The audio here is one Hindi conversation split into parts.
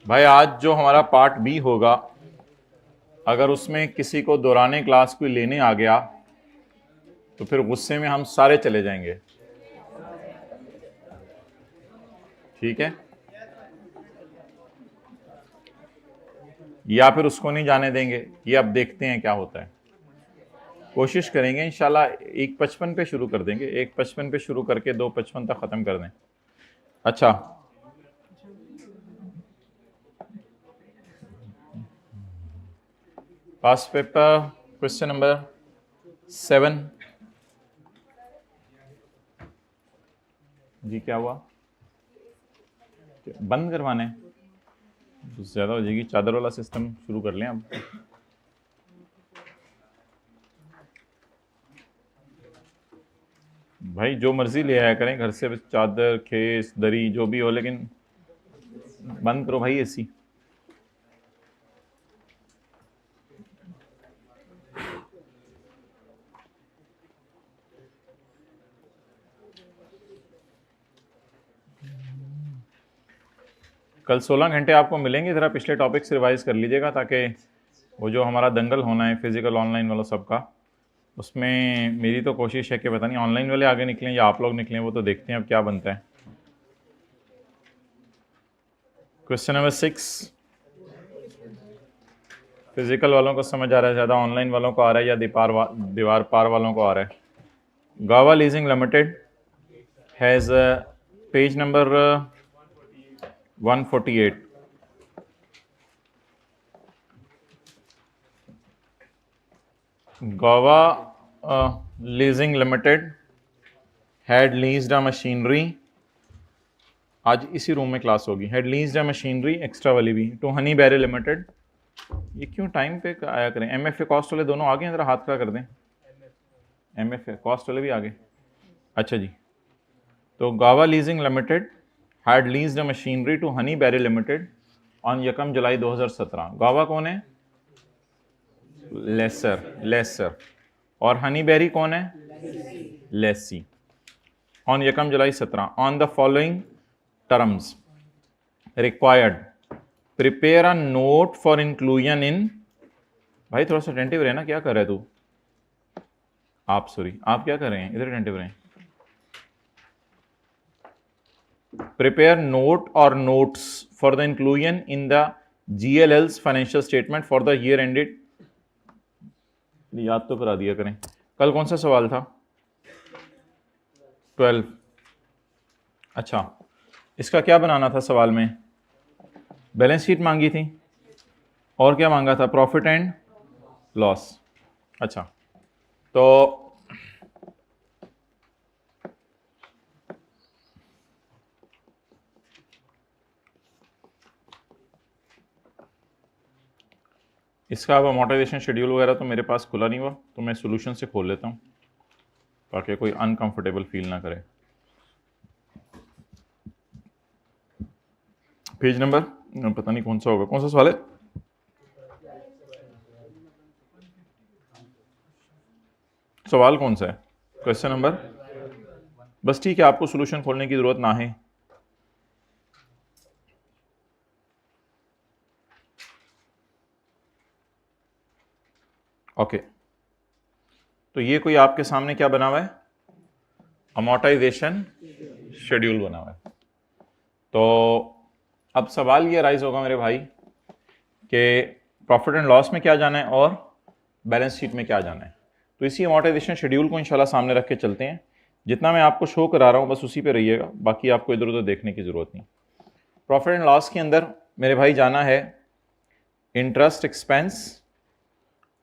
भाई आज जो हमारा पार्ट बी होगा, अगर उसमें किसी को दौराने क्लास कोई लेने आ गया तो फिर गुस्से में हम सारे चले जाएंगे। ठीक है, या फिर उसको नहीं जाने देंगे, ये अब देखते हैं क्या होता है। कोशिश करेंगे इंशाल्लाह 1:55 पे शुरू कर देंगे, 1:55 पे शुरू करके 2:55 तक ख़त्म कर दें। अच्छा, पास्ट पेपर क्वेश्चन नंबर 7 जी। क्या हुआ? बंद करवाने ज़्यादा हो जाएगी, चादर वाला सिस्टम शुरू कर लें अब। भाई जो मर्जी ले आया करें घर से, चादर, खेस, दरी, जो भी हो, लेकिन बंद करो भाई एसी। कल 16 घंटे आपको मिलेंगे, ज़रा पिछले टॉपिक से रिवाइज कर लीजिएगा, ताकि वो जो हमारा दंगल होना है फिजिकल ऑनलाइन वाला सबका, उसमें मेरी तो कोशिश है कि पता नहीं ऑनलाइन वाले आगे निकलें या आप लोग निकलें, वो तो देखते हैं अब क्या बनता है। क्वेश्चन नंबर 6 फिजिकल वालों को समझ आ रहा है ज़्यादा, ऑनलाइन वालों को आ रहा है या दीवार पार वालों को आ रहा है। Gava leasing limited has page number 148। Gava leasing limited had leased a machinery, आज इसी रूम में क्लास होगी, हैड लीज्ड अ मशीनरी एक्स्ट्रा वाली भी टू हनी बैरे लिमिटेड। ये क्यों टाइम पे आया करें? एमएफए कॉस्ट वाले दोनों आ गए हैं, जरा हाथ खड़ा कर दें। एमएफए कॉस्ट वाले भी आ गए, अच्छा जी। तो Gava leasing limited had leased a machinery to Honey Barre limited on 1 July 2017। Gava कौन है? लेसर। और हनी बैरी कौन है? Lessee. On 1 July 17 on the following terms required prepare a note for inclusion in. भाई थोड़ा सा अटेंटिव रहे ना, क्या कर रहे तू? आप क्या कर रहे हैं? इधर अटेंटिव रहें। प्रिपेयर नोट और notes for the inclusion in the GLL's financial statement for the year ended. याद तो करा दिया करें। कल कौन सा सवाल था? 12। अच्छा, इसका क्या बनाना था सवाल में? बैलेंस शीट मांगी थी और क्या मांगा था? Profit and loss. अच्छा, तो इसका अब अमोर्टाइजेशन शेड्यूल वगैरह तो मेरे पास खुला नहीं हुआ, तो मैं सोल्यूशन से खोल लेता हूँ ताकि कोई अनकंफर्टेबल फील ना करे। पेज नंबर पता नहीं कौन सा होगा, कौन सा सवाल है? सवाल कौन सा है? क्वेश्चन नंबर, बस ठीक है, आपको सोल्यूशन खोलने की जरूरत ना है। ओके, तो ये कोई आपके सामने क्या बना हुआ है? अमोर्टाइजेशन शेड्यूल बना हुआ है। तो अब सवाल ये राइज होगा मेरे भाई कि प्रॉफिट एंड लॉस में क्या जाना है और बैलेंस शीट में क्या जाना है। तो इसी अमोर्टाइजेशन शेड्यूल को इंशाल्लाह सामने रख के चलते हैं। जितना मैं आपको शो करा रहा हूँ बस उसी पे रहिएगा, बाकी आपको इधर उधर देखने की ज़रूरत नहीं। प्रॉफिट एंड लॉस के अंदर मेरे भाई जाना है इंटरेस्ट एक्सपेंस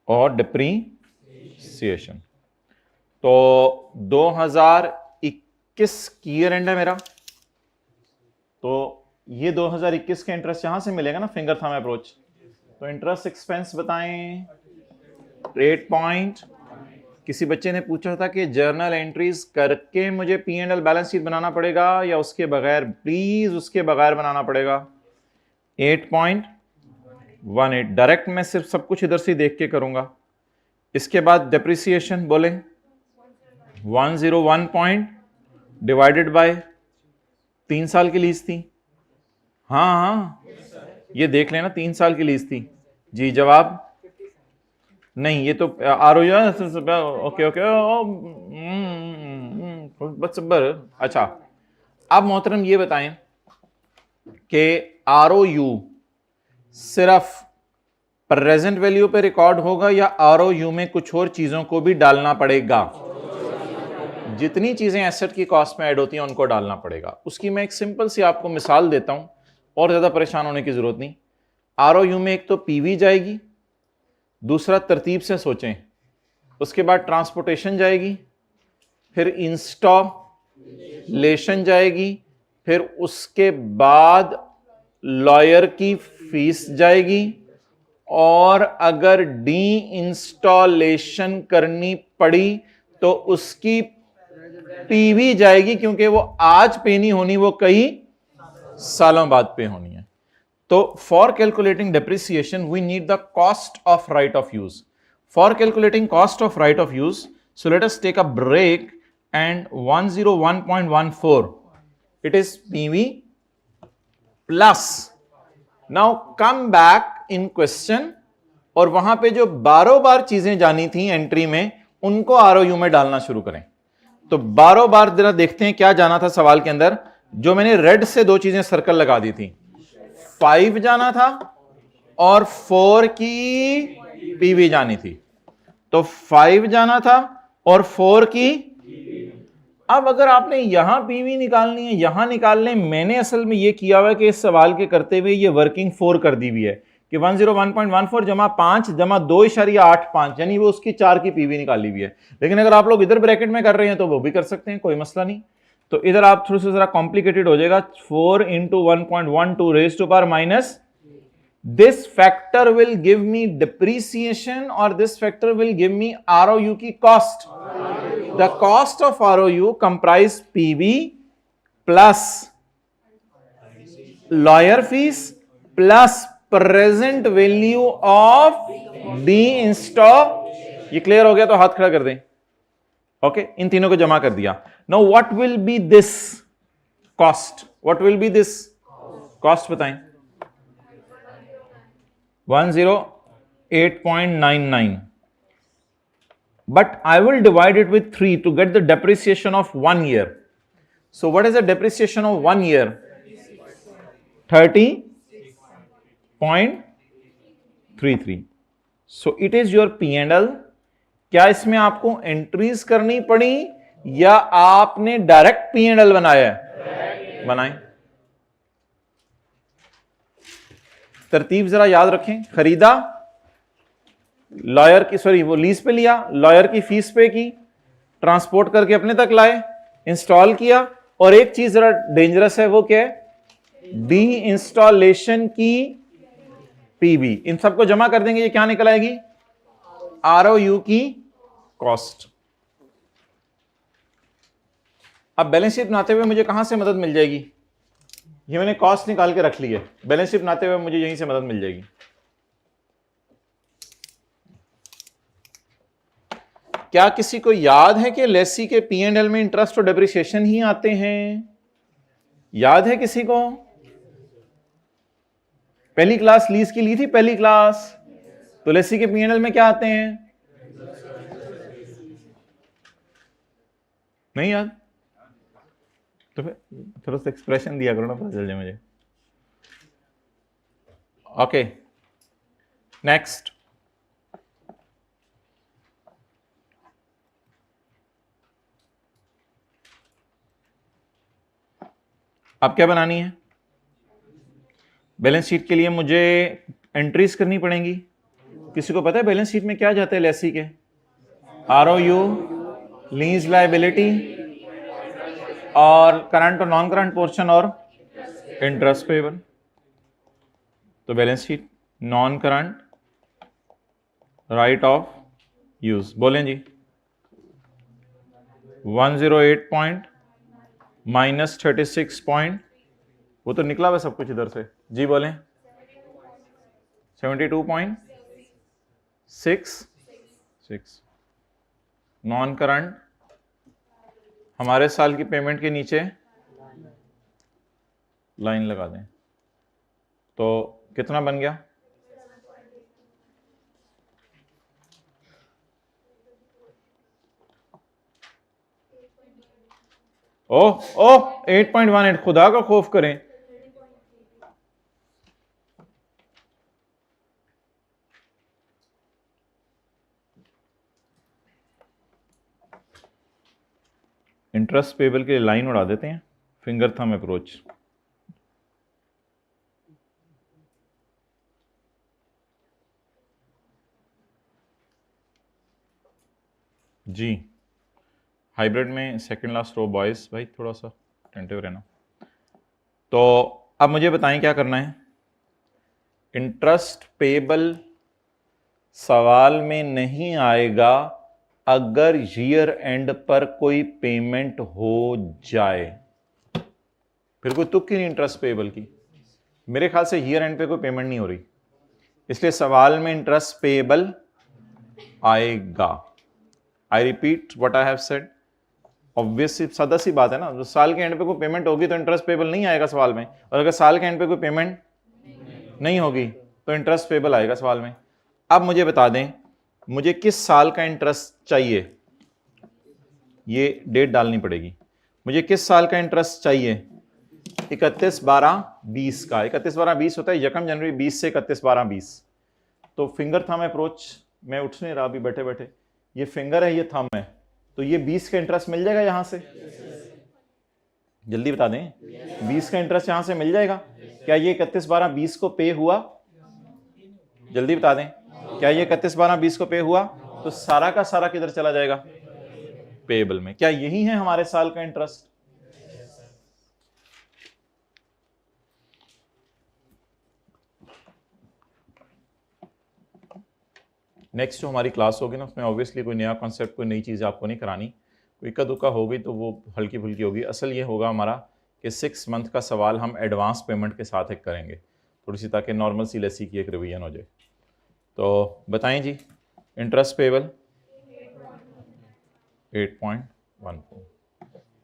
और डिप्रीसिएशन। तो 2021 की ईयर एंड है मेरा, तो ये 2021 का इंटरेस्ट यहां से मिलेगा ना, फिंगर थंब अप्रोच। तो इंटरेस्ट एक्सपेंस बताएं 8 पॉइंट। किसी बच्चे ने पूछा था कि जर्नल एंट्रीज करके मुझे P&L बैलेंस शीट बनाना पड़ेगा या उसके बगैर? प्लीज उसके बगैर बनाना पड़ेगा। 8.18 डायरेक्ट मैं सिर्फ सब कुछ इधर से देख के करूंगा। इसके बाद डेप्रिसिएशन बोले 101 पॉइंट डिवाइडेड बाय 3 साल की लीज थी। हाँ हाँ, ये देख लेना 3 साल की लीज थी जी। जवाब नहीं, ये तो आरओयू। ओके ओके, बस अच्छा, अब मोहतरम ये बताएं कि आरओयू सिर्फ प्रेजेंट वैल्यू पे रिकॉर्ड होगा या आरओयू में कुछ और चीजों को भी डालना पड़ेगा? जितनी चीजें एसेट की कॉस्ट में ऐड होती हैं उनको डालना पड़ेगा। उसकी मैं एक सिंपल सी आपको मिसाल देता हूं, और ज्यादा परेशान होने की जरूरत नहीं। आरओयू में एक तो पीवी जाएगी, दूसरा तरतीब से सोचें, उसके बाद ट्रांसपोर्टेशन जाएगी, फिर इंस्टॉलेशन जाएगी, फिर उसके बाद लॉयर की फीस जाएगी, और अगर डी इंस्टॉलेशन करनी पड़ी तो उसकी पीवी जाएगी, क्योंकि वो आज पे नहीं होनी, वो कई सालों बाद पे होनी है। तो for calculating depreciation we need the cost of right of use. For calculating cost of right of use, so let us take a break and 101.14 it is PV plus, now come back in question, और वहां पे जो बारों बार चीजें जानी थी एंट्री में उनको आरओयू में डालना शुरू करें। तो बारों बार जरा देखते हैं क्या जाना था सवाल के अंदर। जो मैंने रेड से 2 चीजें सर्कल लगा दी थी, 5 जाना था और 4 की पीवी जानी थी। तो 5 जाना था और 4 की। अब अगर आपने यहां पीवी निकालनी है, यहां निकाल लें। मैंने असल में यह किया हुआ है कि इस सवाल के करते हुए ये वर्किंग 4 कर दी हुई है कि 101.14 जमा 5 जमा 2.85, यानी वो उसकी 4 की पीवी निकाली हुई है। लेकिन अगर आप लोग इधर ब्रैकेट में कर रहे हैं तो वो भी कर सकते हैं, कोई मसला नहीं। तो इधर आप थोड़ा सा जरा कॉम्प्लिकेटेड हो जाएगा। 4 into 1.12 raised to power minus, this factor will give me depreciation और this factor will give me ROU की cost. The cost of ROU comprise PV plus lawyer fees plus present value of the install। ये क्लियर हो गया तो हाथ खड़ा कर दें। ओके, इन तीनों को जमा कर दिया। Now what will be this cost? What will be this cost बताएं? 108.99, but I will divide it with 3 to get the depreciation of 1 year. So what is the depreciation of 1 year? 30.33. So it is your P&L। क्या इसमें आपको एंट्रीज करनी पड़ी या आपने डायरेक्ट P&L बनाया है? बनाए। तरतीब जरा याद रखें। खरीदा, लॉयर की, सॉरी वो लीज पे लिया, लॉयर की फीस पे की, ट्रांसपोर्ट करके अपने तक लाए, इंस्टॉल किया, और एक चीज जरा डेंजरस है, वो क्या है? डी इंस्टॉलेशन की पीवी। इन सबको जमा कर देंगे, ये क्या निकल आएगी? आरओयू की कॉस्ट। अब बैलेंस शीट बनाते हुए मुझे कहां से मदद मिल जाएगी? ये मैंने कॉस्ट निकाल के रख ली है, बैलेंस शीट बनाते हुए मुझे यहीं से मदद मिल जाएगी। क्या किसी को याद है कि लेसी के P&L में इंटरेस्ट और डेप्रिसिएशन ही आते हैं? याद है किसी को? पहली क्लास लीज की ली थी, पहली क्लास। तो लेसी के P&L में क्या आते हैं? नहीं याद? तो फिर थोड़ा सा एक्सप्रेशन दिया करो ना, पता चल जाए मुझे। Okay, next. अब क्या बनानी है? बैलेंस शीट के लिए मुझे एंट्रीज करनी पड़ेंगी। किसी को पता है बैलेंस शीट में क्या जाता है लेसी के? आरओयू, लीज लायबिलिटी, और करंट और नॉन करंट पोर्शन, और इंटरेस्ट पेबल। तो balance sheet non current right of use, बोलें जी। 108 पॉइंट माइनस 36 पॉइंट, वो तो निकला हुआ सब कुछ इधर से जी, बोलें। 72.6 6 नॉन करंट हमारे साल की पेमेंट के नीचे लाइन लगा दें तो कितना बन गया? ओह ओह 8.18 खुदा का खौफ करें। इंटरेस्ट पेबल के लिए लाइन उड़ा देते हैं, फिंगर थंब अप्रोच। जी हाइब्रिड में सेकंड लास्ट रो बॉयज भाई थोड़ा सा अटेंटिव रहना। तो अब मुझे बताएं क्या करना है। इंटरेस्ट पेबल सवाल में नहीं आएगा अगर ईयर एंड पर कोई पेमेंट हो जाए, फिर कोई तुक ही नहीं इंटरेस्ट पेबल की। मेरे ख्याल से ईयर एंड पे कोई पेमेंट नहीं हो रही, इसलिए सवाल में इंटरेस्ट पेबल आएगा। I repeat what I have said. Obviously सादा सी बात है ना, जो साल के एंड पे कोई पेमेंट होगी तो इंटरेस्ट पेबल नहीं आएगा सवाल में, और अगर साल के एंड पे कोई पेमेंट नहीं होगी तो इंटरेस्ट पेबल आएगा सवाल में। अब मुझे बता दें मुझे किस साल का इंटरेस्ट चाहिए, ये डेट डालनी पड़ेगी। मुझे किस साल का इंटरेस्ट चाहिए? 31/12/20 का। 31/12/20 होता है 1 जनवरी 20 से 31/12/20। तो फिंगर थंब अप्रोच, मैं उठ नहीं रहा अभी बैठे बैठे, ये फिंगर है ये थंब है, तो ये 20 का इंटरेस्ट मिल जाएगा यहां से। जल्दी बता दें 20 का इंटरेस्ट यहां से मिल जाएगा। क्या ये 31/12/20 को पे हुआ? जल्दी बता दें क्या ये 31/12/20 को पे हुआ? तो सारा का सारा किधर चला जाएगा? पेबल में। क्या यही है हमारे साल का इंटरेस्ट? नेक्स्ट जो हमारी क्लास होगी ना उसमें ऑब्वियसली कोई नया कॉन्सेप्ट कोई नई चीज़ आपको नहीं करानी, कोई इक्का दुक्का होगी तो वो हल्की फुल्की होगी। असल ये होगा हमारा कि 6 मंथ का सवाल हम एडवांस पेमेंट के साथ एक करेंगे थोड़ी सी, ताकि नॉर्मल सी लेसी की एक रिवीजन हो जाए। तो बताएं जी इंटरेस्ट पेबल 8.14।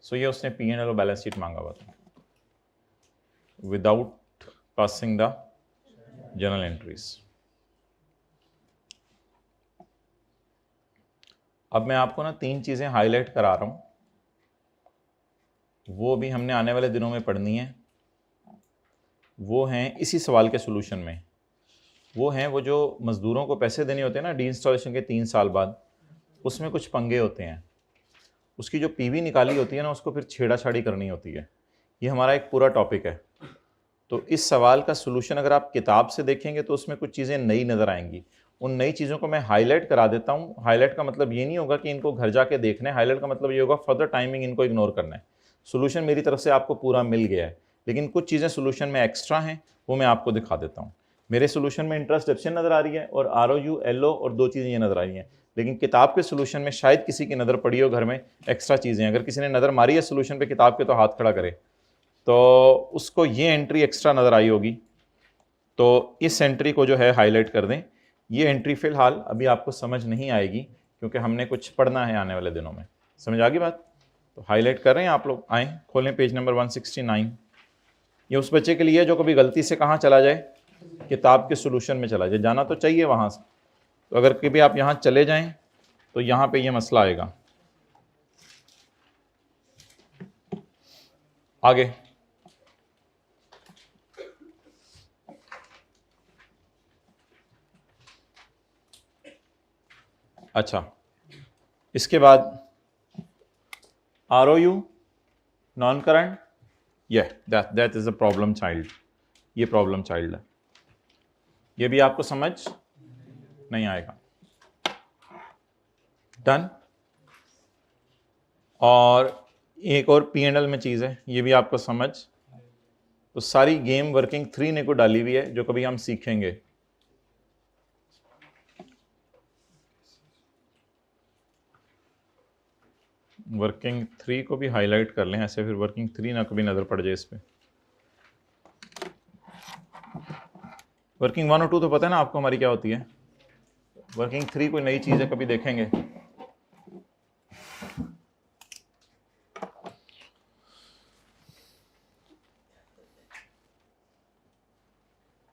सो ये उसने P&L और बैलेंस शीट मांगा हुआ था without passing the journal entries. अब मैं आपको ना 3 चीज़ें हाईलाइट करा रहा हूँ, वो भी हमने आने वाले दिनों में पढ़नी है। वो हैं इसी सवाल के सॉल्यूशन में, वो हैं वो जो मज़दूरों को पैसे देने होते हैं ना डी इंस्टॉलेशन के 3 साल बाद, उसमें कुछ पंगे होते हैं। उसकी जो पीवी निकाली होती है ना उसको फिर छेड़ाछाड़ी करनी होती है। ये हमारा एक पूरा टॉपिक है। तो इस सवाल का सॉल्यूशन अगर आप किताब से देखेंगे तो उसमें कुछ चीज़ें नई नज़र आएंगी। उन नई चीज़ों को मैं हाईलाइट करा देता हूँ। हाईलाइट का मतलब ये नहीं होगा कि इनको घर जाके देखना है, हाईलाइट का मतलब ये होगा फर्दर टाइमिंग इनको इग्नोर करना है। सॉल्यूशन मेरी तरफ से आपको पूरा मिल गया है, लेकिन कुछ चीज़ें सॉल्यूशन में एक्स्ट्रा हैं वो मैं आपको दिखा देता हूँ। मेरे सॉल्यूशन में इंटरेस्ट डिडक्शन नज़र आ रही है और ROU LO और 2 चीज़ें ये नज़र आ रही हैं, लेकिन किताब के सॉल्यूशन में शायद किसी की नज़र पड़ी हो घर में एक्स्ट्रा चीज़ें। अगर किसी ने नज़र मारी है सॉल्यूशन पे किताब के तो हाथ खड़ा करे, तो उसको ये एंट्री एक्स्ट्रा नज़र आई होगी, तो इस एंट्री को जो है हाईलाइट कर दें। ये एंट्री फ़िलहाल अभी आपको समझ नहीं आएगी क्योंकि हमने कुछ पढ़ना है आने वाले दिनों में। समझ आ गई बात? तो हाईलाइट कर रहे हैं आप लोग, आएँ खोलें पेज नंबर 169। ये उस बच्चे के लिए जो कभी गलती से कहाँ चला जाए, किताब के सॉल्यूशन में चला जाए। जाना तो चाहिए वहाँ से, तो अगर कभी आप यहाँ चले जाएं तो यहाँ पे ये मसला आएगा। आगे अच्छा, इसके बाद ROU non current, that is a problem child. ये प्रॉब्लम चाइल्ड है, ये भी आपको समझ नहीं आएगा। डन। और एक और P&L में चीज़ है, ये भी आपको समझ। तो सारी गेम वर्किंग 3 ने को डाली हुई है जो कभी हम सीखेंगे। वर्किंग 3 को भी हाईलाइट कर लें ऐसे, फिर वर्किंग 3 ना कभी नज़र पड़ जाए इस पर। वर्किंग 1 और 2 तो पता है ना आपको हमारी क्या होती है। वर्किंग 3 कोई नई चीज है, कभी देखेंगे।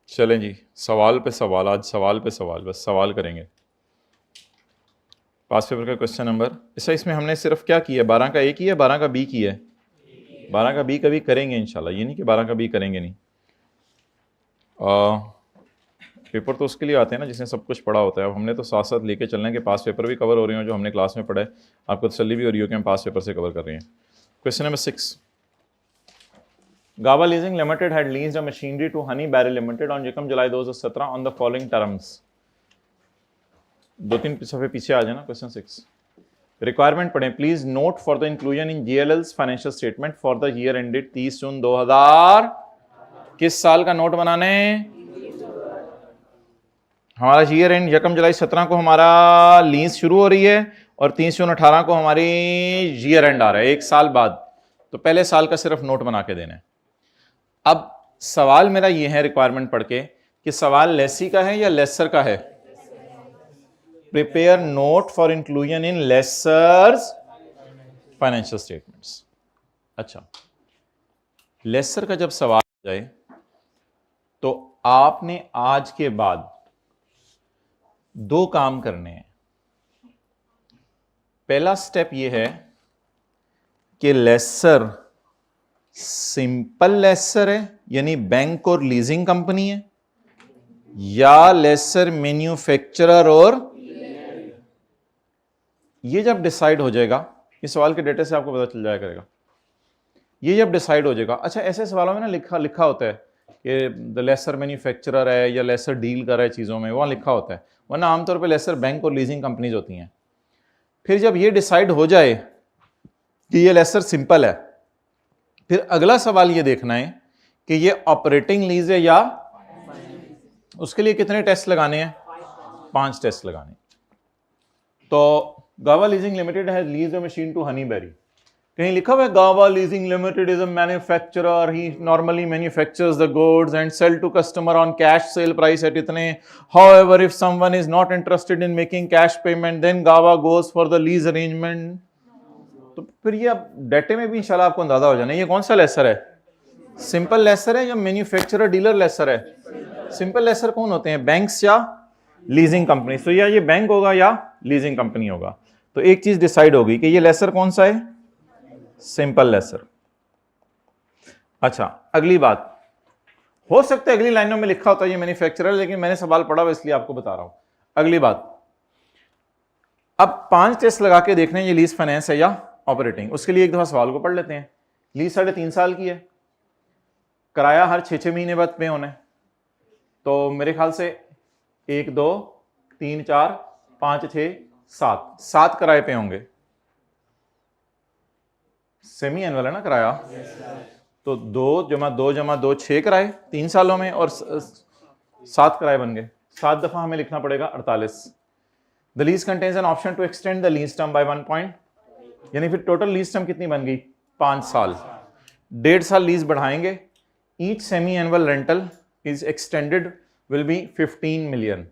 चलें जी, सवाल पे सवाल, आज सवाल पे सवाल, बस सवाल करेंगे। पास पेपर का क्वेश्चन नंबर इसमें हमने सिर्फ क्या किया, 12 का ए किया, 12 का बी किया है। 12 का बी कभी करेंगे इंशाल्लाह, ये नहीं कि 12 का बी करेंगे नहीं। पेपर तो उसके लिए आते हैं ना जिसने सब कुछ पढ़ा होता है। अब हमने तो साथ साथ लेके चलना है कि पास पेपर भी कवर हो रहे हो जो हमने क्लास में पढ़ा है, आपको तसल्ली भी हो रही हो कि हम पास पेपर से कवर कर रहे हैं। Question number 6, Gava leasing limited had leased a machinery to Honey Barrel limited on एकम July 2017 on the following terms. 2-3 सफ़े पीछे आ जाना। क्वेश्चन 6, रिक्वायरमेंट पढ़ें। Please note for the inclusion in GLL's financial statement for the year ended 30 June 2000। किस साल का नोट बनाने? हमारा ईयर एंड यकम जुलाई 17 को हमारा लीज शुरू हो रही है और 30 जून 18 को हमारी ईयर एंड आ रहा है, एक साल बाद। तो पहले साल का सिर्फ नोट बना के देना है। अब सवाल मेरा ये है रिक्वायरमेंट पढ़ के कि सवाल लेसी का है या लेसर का है। Prepare note for inclusion in lessors financial statements. अच्छा, लेसर का जब सवाल आ जाए तो आपने आज के बाद 2 काम करने हैं। पहला स्टेप यह है कि लेसर सिंपल लेसर है यानी बैंक और लीजिंग कंपनी है, या लेसर मैन्युफैक्चरर और, ये जब डिसाइड हो जाएगा, इस सवाल के डेटा से आपको पता चल जाया करेगा, ये जब डिसाइड हो जाएगा। अच्छा, ऐसे सवालों में ना लिखा होता है कि द लेसर मैन्युफैक्चरर है या लेसर डील कर रहा है चीज़ों में, वहाँ लिखा होता है, वरना आमतौर पे लेसर बैंक और लीजिंग कंपनीज होती हैं। फिर जब ये डिसाइड हो जाए कि ये लेसर सिंपल है, फिर अगला सवाल ये देखना है कि ये ऑपरेटिंग लीज है या, उसके लिए कितने टेस्ट लगाने हैं? 5 टेस्ट लगाने। तो Gava leasing limited has leased a machine to Honey Berry. कहीं लिखा हुआ है Gava leasing limited is a manufacturer, he normally manufactures the goods and sell to customer on cash sale price at इतने। However if someone is not interested in making cash payment then Gava goes for the lease arrangement. तो फिर ये अब डेटे में भी इंशाल्लाह आपको अंदाजा हो जाना है ये कौन सा लेसर है, सिंपल लेसर है या मैन्युफैक्चरर डीलर लेसर है। सिंपल लेसर कौन होते हैं? बैंक्स या लीजिंग कंपनी। तो या ये बैंक होगा या लीजिंग कंपनी होगा। तो एक चीज डिसाइड होगी कि ये लेसर कौन सा है, सिंपल लेसर। अच्छा, अगली बात, हो सकता है अगली लाइनों में लिखा होता है ये मैन्युफैक्चरर, लेकिन मैंने सवाल पढ़ा हुआ इसलिए आपको बता रहा हूं। अगली बात, अब 5 टेस्ट लगा के देखने ये लीज फाइनेंस है या ऑपरेटिंग। उसके लिए एक दफा सवाल को पढ़ लेते हैं। लीज 3.5 साल की है, किराया हर 6 महीने बाद पे होना है। तो मेरे ख्याल से 1 2 3 4 5 6 7 किराए पे होंगे। सेमी एनुअल है ना किराया, तो 2 जमा 2 जमा 2 6 किराए 3 सालों में, और 7 किराए बन गए। 7 दफा हमें लिखना पड़ेगा 48। The lease contains an option to extend the lease term by 1 point, यानी फिर टोटल लीज टर्म कितनी बन गई? 5 साल। 1.5 साल लीज बढ़ाएंगे। Each semi annual rental is extended will be 15 million.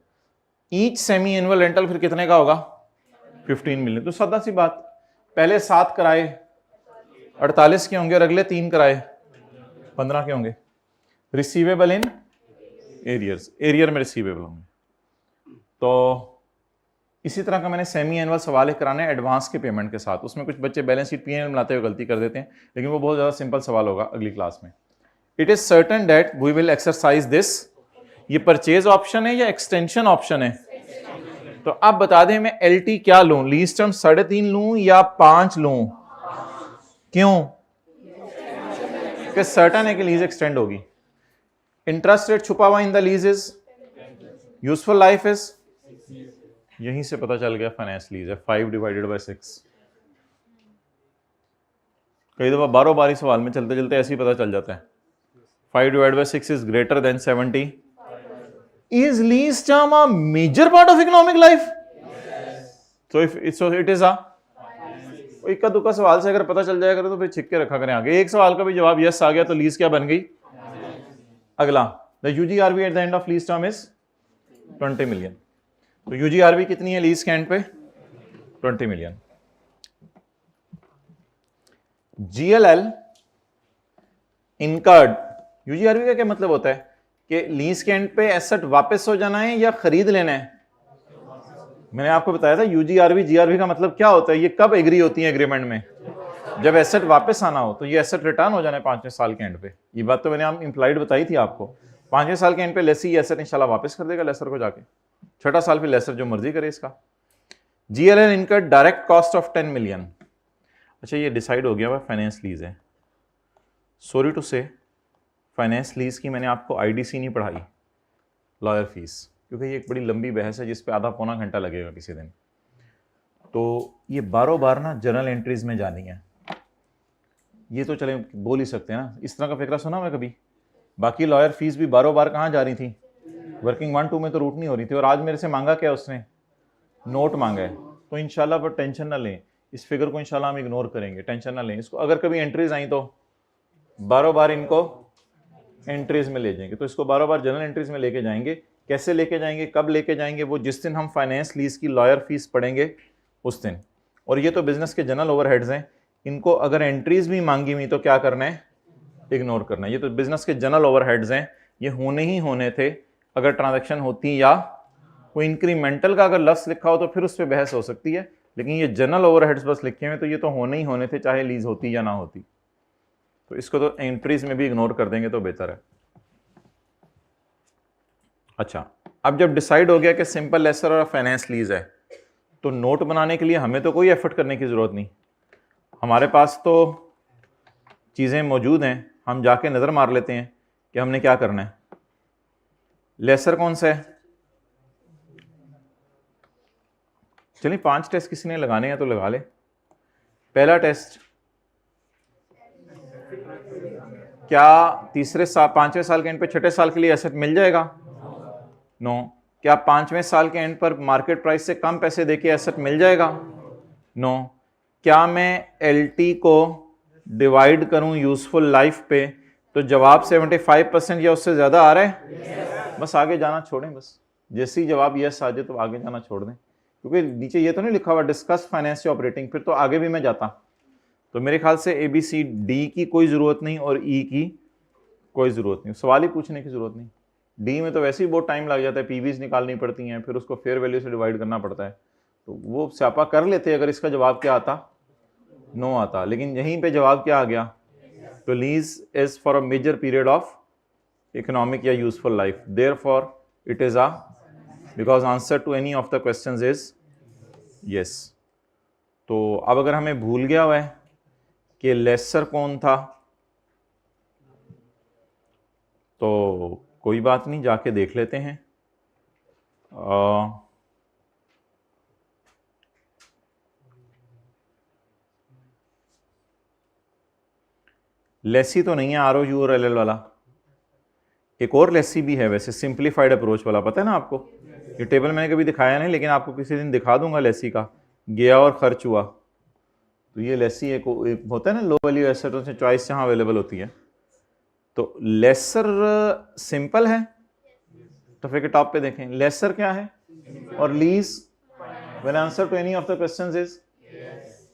Each semi annual rental फिर कितने का होगा? 15 मिलियन। तो सादा सी बात, पहले 7 किराए 48 के होंगे और अगले 3 किराए 15 के होंगे। रिसीवेबल इन एरियर्स, एरियर में रिसीवेबल होंगे। तो इसी तरह का मैंने सेमी एनुअल सवाल कराना है एडवांस के पेमेंट के साथ। उसमें कुछ बच्चे बैलेंस शीट पीएनएल बनाते हुए गलती कर देते हैं, लेकिन वो बहुत ज़्यादा सिंपल सवाल होगा अगली क्लास में। It is certain that we will exercise this. ये परचेज ऑप्शन है या एक्सटेंशन ऑप्शन है? तो आप बता दें मैं एलटी क्या लूं, लीज टर्म 3.5 लूं या 5 लूं? क्यों? कि सर्टेन है कि लीज एक्सटेंड होगी। इंटरेस्ट रेट छुपा हुआ in the lease is, useful life is, यहीं से पता चल गया फाइनेंस लीज है 5/6। कई दफा बारो बारी सवाल में चलते चलते ऐसे ही पता चल जाता है। 5/6 is greater than 70। Is lease term a major part of economic life? So it is a, इक्का दुक्का सवाल से अगर पता चल जाएगा तो फिर छिक के रखा करें आगे। एक सवाल का भी जवाब यस आ गया तो लीज क्या बन गई? अगला, the UGRB at the end of lease term is 20 million. तो यूजीआरबी कितनी है लीज के एंड पे? 20 मिलियन। जीएलएल इनकर्ड, यूजीआरबी का क्या मतलब होता है कि लीज के एंड पे एसेट वापस हो जाना है या खरीद लेना है? मैंने आपको बताया था यूजीआरबी जीआरबी का मतलब क्या होता है, ये कब एग्री होती है एग्रीमेंट में? जब एसेट वापस आना हो। तो ये एसेट रिटर्न हो जाना है 5वें साल के एंड पे। ये बात तो मैंने आप इंप्लाइड बताई थी आपको। 5वें साल के एंड पे लेसी ये एसेट इंशाल्लाह वापस कर देगा लेसर को जाके। 6ठा साल पे लेसर जो मर्जी करे इसका। GLL incurred direct cost of 10 million. अच्छा ये डिसाइड हो गया, फाइनेंस लीज है। Sorry to say finance lease की मैंने आपको आईडीसी नहीं पढ़ाई, लॉयर फीस, क्योंकि ये एक बड़ी लंबी बहस है जिस पे आधा पौना घंटा लगेगा किसी दिन। तो ये बारों बार ना जर्नल एंट्रीज में जानी है। ये तो चले बोल ही सकते हैं ना, इस तरह का फिक्रा सुना मैं कभी। बाकी लॉयर फीस भी बारों बार कहाँ जा रही थी? वर्किंग 1-2 में तो रूट नहीं हो रही थी। और आज मेरे से मांगा क्या उसने? नोट मांगा है। तो इंशाल्लाह पर टेंशन ना लें, इस फिगर को इंशाल्लाह हम इग्नोर करेंगे, टेंशन ना लें इसको। अगर कभी एंट्रीज आई तो बारों बार इनको एंट्रीज में ले जाएंगे। तो इसको बारों बार जनरल एंट्रीज में लेके जाएंगे। कैसे लेके जाएंगे, कब लेके जाएंगे? वो जिस दिन हम फाइनेंस लीज की लॉयर फीस पढ़ेंगे उस दिन। और ये तो बिजनेस के जनरल ओवरहेड्स हैं, इनको अगर एंट्रीज भी मांगी हुई तो क्या करना है? इग्नोर करना है। ये तो बिजनेस के जनरल ओवरहेड्स हैं, ये होने ही होने थे अगर ट्रांजैक्शन होती, या कोई इंक्रीमेंटल का अगर लफ्स लिखा हो तो फिर उस पर बहस हो सकती है। लेकिन ये जनरल ओवरहेड्स बस लिखे हुए तो ये तो होने ही होने थे, चाहे लीज होती या ना होती। तो इसको तो एंट्रीज में भी इग्नोर कर देंगे तो बेहतर है। अच्छा, अब जब डिसाइड हो गया कि सिंपल लेसर और फाइनेंस लीज है, तो नोट बनाने के लिए हमें तो कोई एफर्ट करने की जरूरत नहीं। हमारे पास तो चीज़ें मौजूद हैं, हम जाके नज़र मार लेते हैं कि हमने क्या करना है। लेसर कौन सा है? चलिए 5 टेस्ट किसी ने लगाने हैं तो लगा ले। पहला टेस्ट, क्या 5वें साल के एंड पे 6ठे साल के लिए एसेट मिल जाएगा? नो। क्या 5वें साल के एंड पर मार्केट प्राइस से कम पैसे देके एसेट मिल जाएगा? नो। क्या मैं एलटी को डिवाइड करूं यूजफुल लाइफ पे तो जवाब 75% या उससे ज्यादा आ रहा है? बस आगे जाना छोड़ें। बस जैसे ही जवाब यस आ जाए तो आगे जाना छोड़ दें, क्योंकि नीचे ये तो नहीं लिखा हुआ डिस्कस फाइनेंस ऑपरेटिंग, फिर तो आगे भी मैं जाता। तो मेरे ख्याल से ABCD की कोई ज़रूरत नहीं और E की कोई ज़रूरत नहीं, सवाल ही पूछने की ज़रूरत नहीं। डी में तो वैसे ही बहुत टाइम लग जाता है, पीवीज निकालनी पड़ती हैं, फिर उसको फेयर वैल्यू से डिवाइड करना पड़ता है। तो वो स्यापा कर लेते अगर इसका जवाब क्या आता? नो आता। लेकिन यहीं पे जवाब क्या आ गया? तो lease is for a major period of economic या useful life, therefore it is a, because answer to any of the questions is yes. तो अब अगर हमें भूल गया हुआ है कि लेसर कौन था, तो कोई बात नहीं, जाके देख लेते हैं। लेसी तो नहीं है ROU और LL वाला, एक और लेसी भी है वैसे, सिंप्लीफाइड अप्रोच वाला, पता है ना आपको? ये टेबल मैंने कभी दिखाया नहीं, लेकिन आपको किसी दिन दिखा दूंगा लेसी का, गया और खर्च हुआ। तो ये लेसी एक होता है ना, लो वैल्यू एसेटों से चॉइस जहाँ अवेलेबल होती है। तो लेसर सिंपल है, टफे के टॉप पे देखें लेसर क्या है, और lease when answer to any of the questions is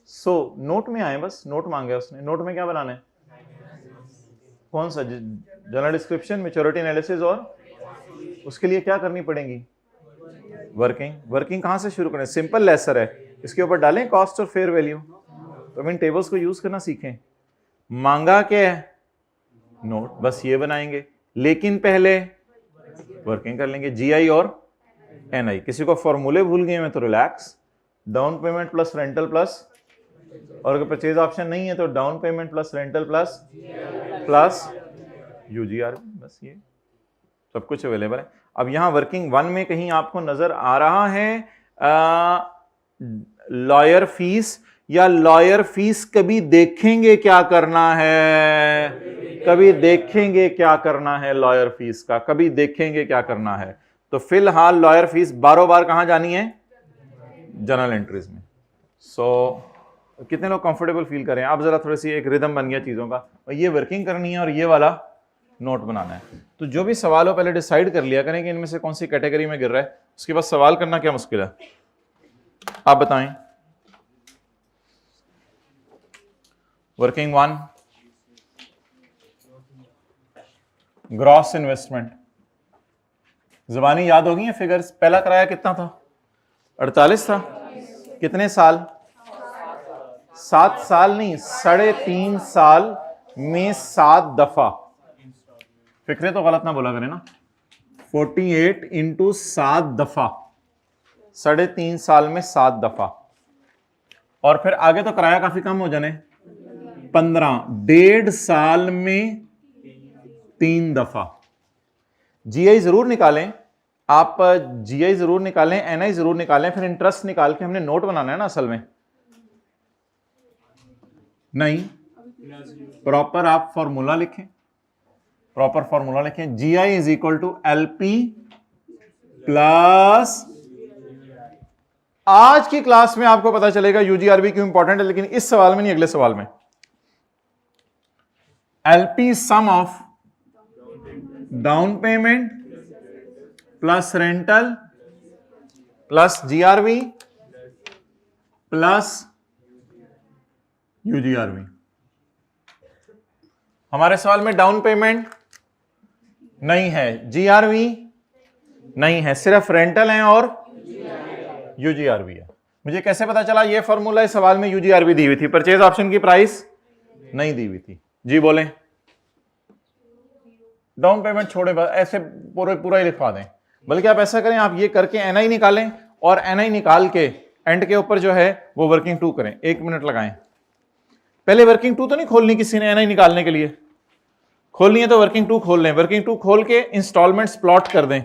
so. Note में आए, बस नोट मांगे उसने, नोट में क्या बनाना है? कौन सा? जनरल डिस्क्रिप्शन, मैच्योरिटी एनालिसिस, और उसके लिए क्या करनी पड़ेगी? वर्किंग कहां से शुरू करें? सिंपल लेसर है, इसके ऊपर डालें कॉस्ट और फेयर वैल्यू। तो हम इन टेबल्स को यूज करना सीखें। मांगा क्या है? नोट, बस ये बनाएंगे, लेकिन पहले वर्किंग कर लेंगे, GI और NI। किसी को फॉर्मूले भूल गए में तो relax, down payment plus rental plus, और अगर परचेज ऑप्शन नहीं है तो down payment plus rental plus UGR, बस ये सब कुछ अवेलेबल है। अब यहां वर्किंग 1 में कहीं आपको नजर आ रहा है लॉयर फीस, या लॉयर फीस कभी देखेंगे क्या करना है? कभी देखेंगे क्या करना है लॉयर फीस का, कभी देखेंगे क्या करना है। तो फिलहाल लॉयर फीस बारों बार कहां जानी है? जनरल एंट्रीज में। कितने लोग कंफर्टेबल फील करें? आप जरा थोड़ी सी एक रिदम बन गया चीजों का, और ये वर्किंग करनी है और ये वाला नोट बनाना है। तो जो भी सवाल हो पहले डिसाइड कर लिया करें कि इनमें से कौन सी कैटेगरी में गिर रहा है, उसके बाद सवाल करना क्या मुश्किल है, आप बताएं। वर्किंग वन, ग्रॉस इन्वेस्टमेंट, जुबानी याद होगी फिगर्स। पहला किराया कितना था? 48 था। कितने साल? 7 साल नहीं, 3.5 साल में 7 दफा। फिक्रे तो गलत ना बोला करें ना। 48 इंटू 7 दफा, 3.5 साल में 7 दफा। और फिर आगे तो किराया काफी कम हो जाने, 15, 1.5 साल में 3 दफा। जीआई जरूर निकालें आप, जीआई जरूर निकालें, एनआई जरूर निकालें, फिर इंटरेस्ट निकाल के हमने नोट बनाना है ना असल में। नहीं, प्रॉपर आप फॉर्मूला लिखें, प्रॉपर फॉर्मूला लिखें। GI is equal to LP plus, आज की क्लास में आपको पता चलेगा यूजीआरबी क्यों इंपॉर्टेंट है, लेकिन इस सवाल में नहीं, अगले सवाल में। LP sum of down payment plus rental plus GRB plus UGRB. हमारे सवाल में डाउन पेमेंट नहीं है, जीआरबी नहीं है, सिर्फ रेंटल है और यूजीआरबी है। मुझे कैसे पता चला? ये फॉर्मूला इस सवाल में यूजीआरबी दी हुई थी, परचेज ऑप्शन की प्राइस नहीं दी हुई थी। जी बोलें। डाउन पेमेंट छोड़े, बस ऐसे पूरा ही लिखवा दें। बल्कि आप ऐसा करें, आप ये करके एनआई निकालें और एनआई निकाल के एंड के ऊपर जो है वो वर्किंग टू करें। 1 मिनट लगाएं। पहले वर्किंग टू तो नहीं खोलनी किसी ने एनआई निकालने के लिए, खोलनी है तो वर्किंग टू खोल लें। वर्किंग टू खोल के इंस्टॉलमेंट्स प्लॉट कर दें।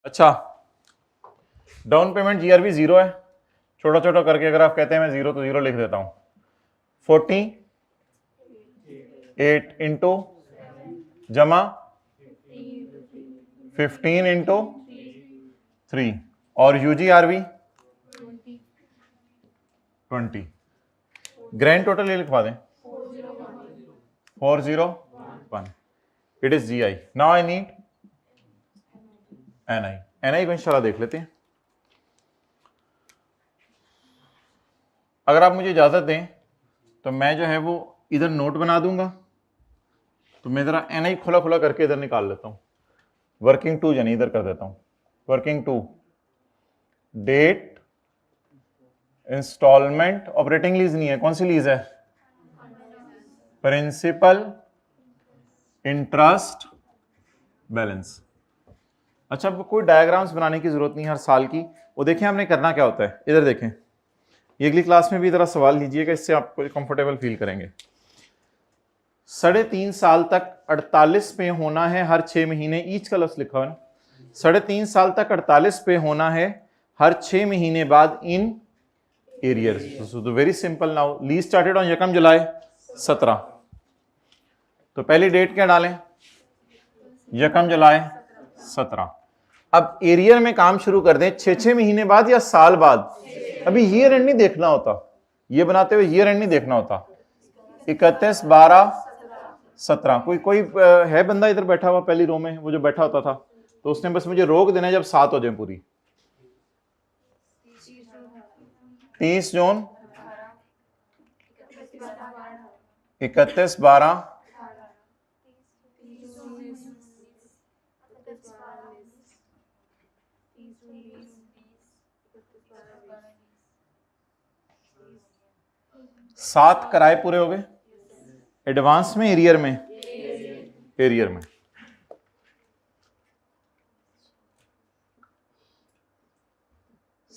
अच्छा, डाउन पेमेंट जीआरबी 0 है। छोटा छोटा करके अगर आप कहते हैं मैं 0 तो 0 लिख देता हूं। 48 इंटू जमा 15 इंटू 3 और यूजीआरबी 20। ग्रैंड टोटल ये लिखवा दें 401। It is GI. Now I need NI. NI को इंशाल्लाह देख लेते हैं। अगर आप मुझे इजाजत दें तो मैं जो है वो इधर नोट बना दूंगा, तो मैं जरा NI खुला खुला करके इधर निकाल लेता हूं। वर्किंग टू यानी इधर कर देता हूं, working to date instalment, operating lease नहीं है, कौन सी लीज है? Principal interest balance. अच्छा, अब कोई डायग्राम्स बनाने की जरूरत नहीं हर साल की, वो देखें हमने करना क्या होता है। इधर देखें, ये अगली क्लास में भी जरा सवाल लीजिएगा, इससे आपको कंफर्टेबल फील करेंगे। 3.5 साल तक 48 पे होना है हर 6 महीने, ईच का लफ्ज लिखा हुआ है। 3.5 साल तक 48 पे होना है हर 6 महीने बाद इन एरियर्स। तो very simple, now lease started on 1 July 17, तो पहली डेट क्या डालें? 1 जुलाई 17। अब एरियर में काम शुरू कर दें 6 महीने बाद या साल बाद। अभी ईयर एंड नहीं देखना होता, ये बनाते हुए ईयर एंड नहीं देखना होता। 31/12/17। कोई है बंदा इधर बैठा हुआ पहली रो में, वो जो बैठा होता था, तो उसने बस मुझे रोक देना जब 7 हो जाए पूरी। 30 जून 31/12 7 किराए पूरे हो गए। एडवांस में एरियर में? एरियर में।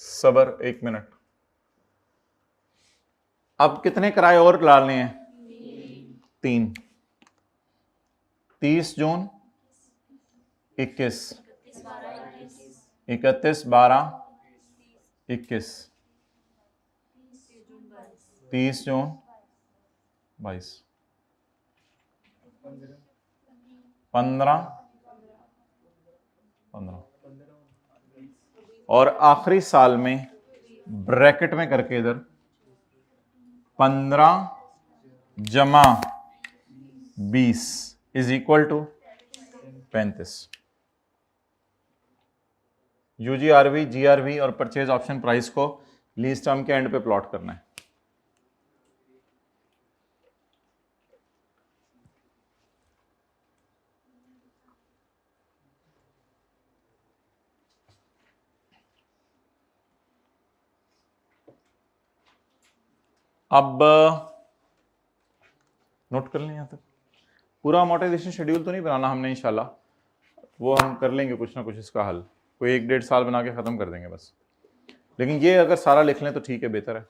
सबर 1 मिनट। अब कितने किराए और डालने हैं? 3। 30 जून 21, 31/12/21, 30 जून 22, 15 और आखिरी साल में ब्रैकेट में करके इधर 15 जमा 20 is equal to 35। UGRV, GRV और परचेज ऑप्शन प्राइस को लीज टर्म के एंड पे प्लॉट करना है। अब नोट कर लें यहाँ तक। पूरा अमोर्टाइजेशन शेड्यूल तो नहीं बनाना हमने इंशाल्लाह, वो हम कर लेंगे कुछ ना कुछ इसका हल, कोई 1-1.5 साल बना के ख़त्म कर देंगे बस। लेकिन ये अगर सारा लिख लें तो ठीक है, बेहतर है।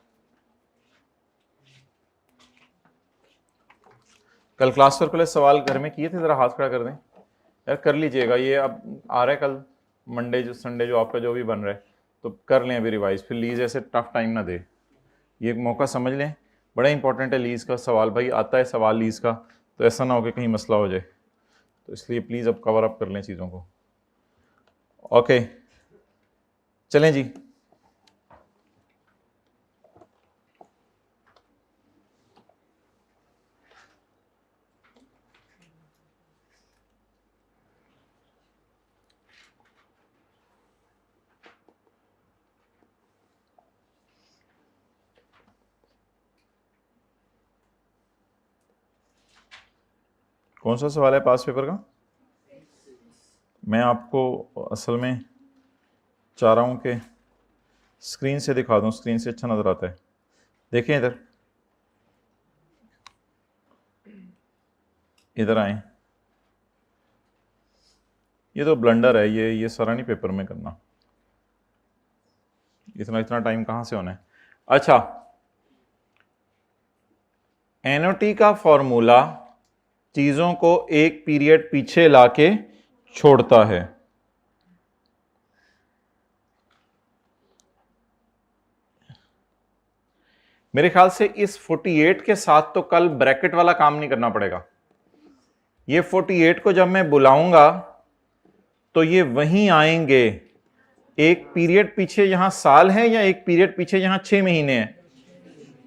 कल क्लास वर्क वाले सवाल घर में किए थे, ज़रा हाथ खड़ा कर दें यार, कर लीजिएगा। ये अब आ रहा है कल मंडे जो संडे जो आपका जो भी बन रहा है, तो कर लें अभी रिवाइज, फिर लीज ऐसे टफ टाइम ना दे। ये एक मौका समझ लें, बड़ा इंपॉर्टेंट है लीज़ का सवाल। भाई आता है सवाल लीज़ का, तो ऐसा ना हो कि कहीं मसला हो जाए, तो इसलिए प्लीज़ अब कवर अप कर लें चीज़ों को। ओके चलें जी। कौन सा सवाल है पास पेपर का? मैं आपको असल में चाह रहा हूँ कि स्क्रीन से दिखा दूँ, स्क्रीन से अच्छा नज़र आता है। देखें इधर, इधर आए। ये तो ब्लंडर है, ये सारा नहीं पेपर में करना, इतना टाइम कहाँ से होना है। अच्छा, एनओटी का फॉर्मूला चीज़ों को एक पीरियड पीछे लाके छोड़ता है। मेरे ख्याल से इस 48 के साथ तो कल ब्रैकेट वाला काम नहीं करना पड़ेगा। ये 48 को जब मैं बुलाऊंगा तो ये वहीं आएंगे। एक पीरियड पीछे यहां साल है या एक पीरियड पीछे यहां 6 महीने हैं,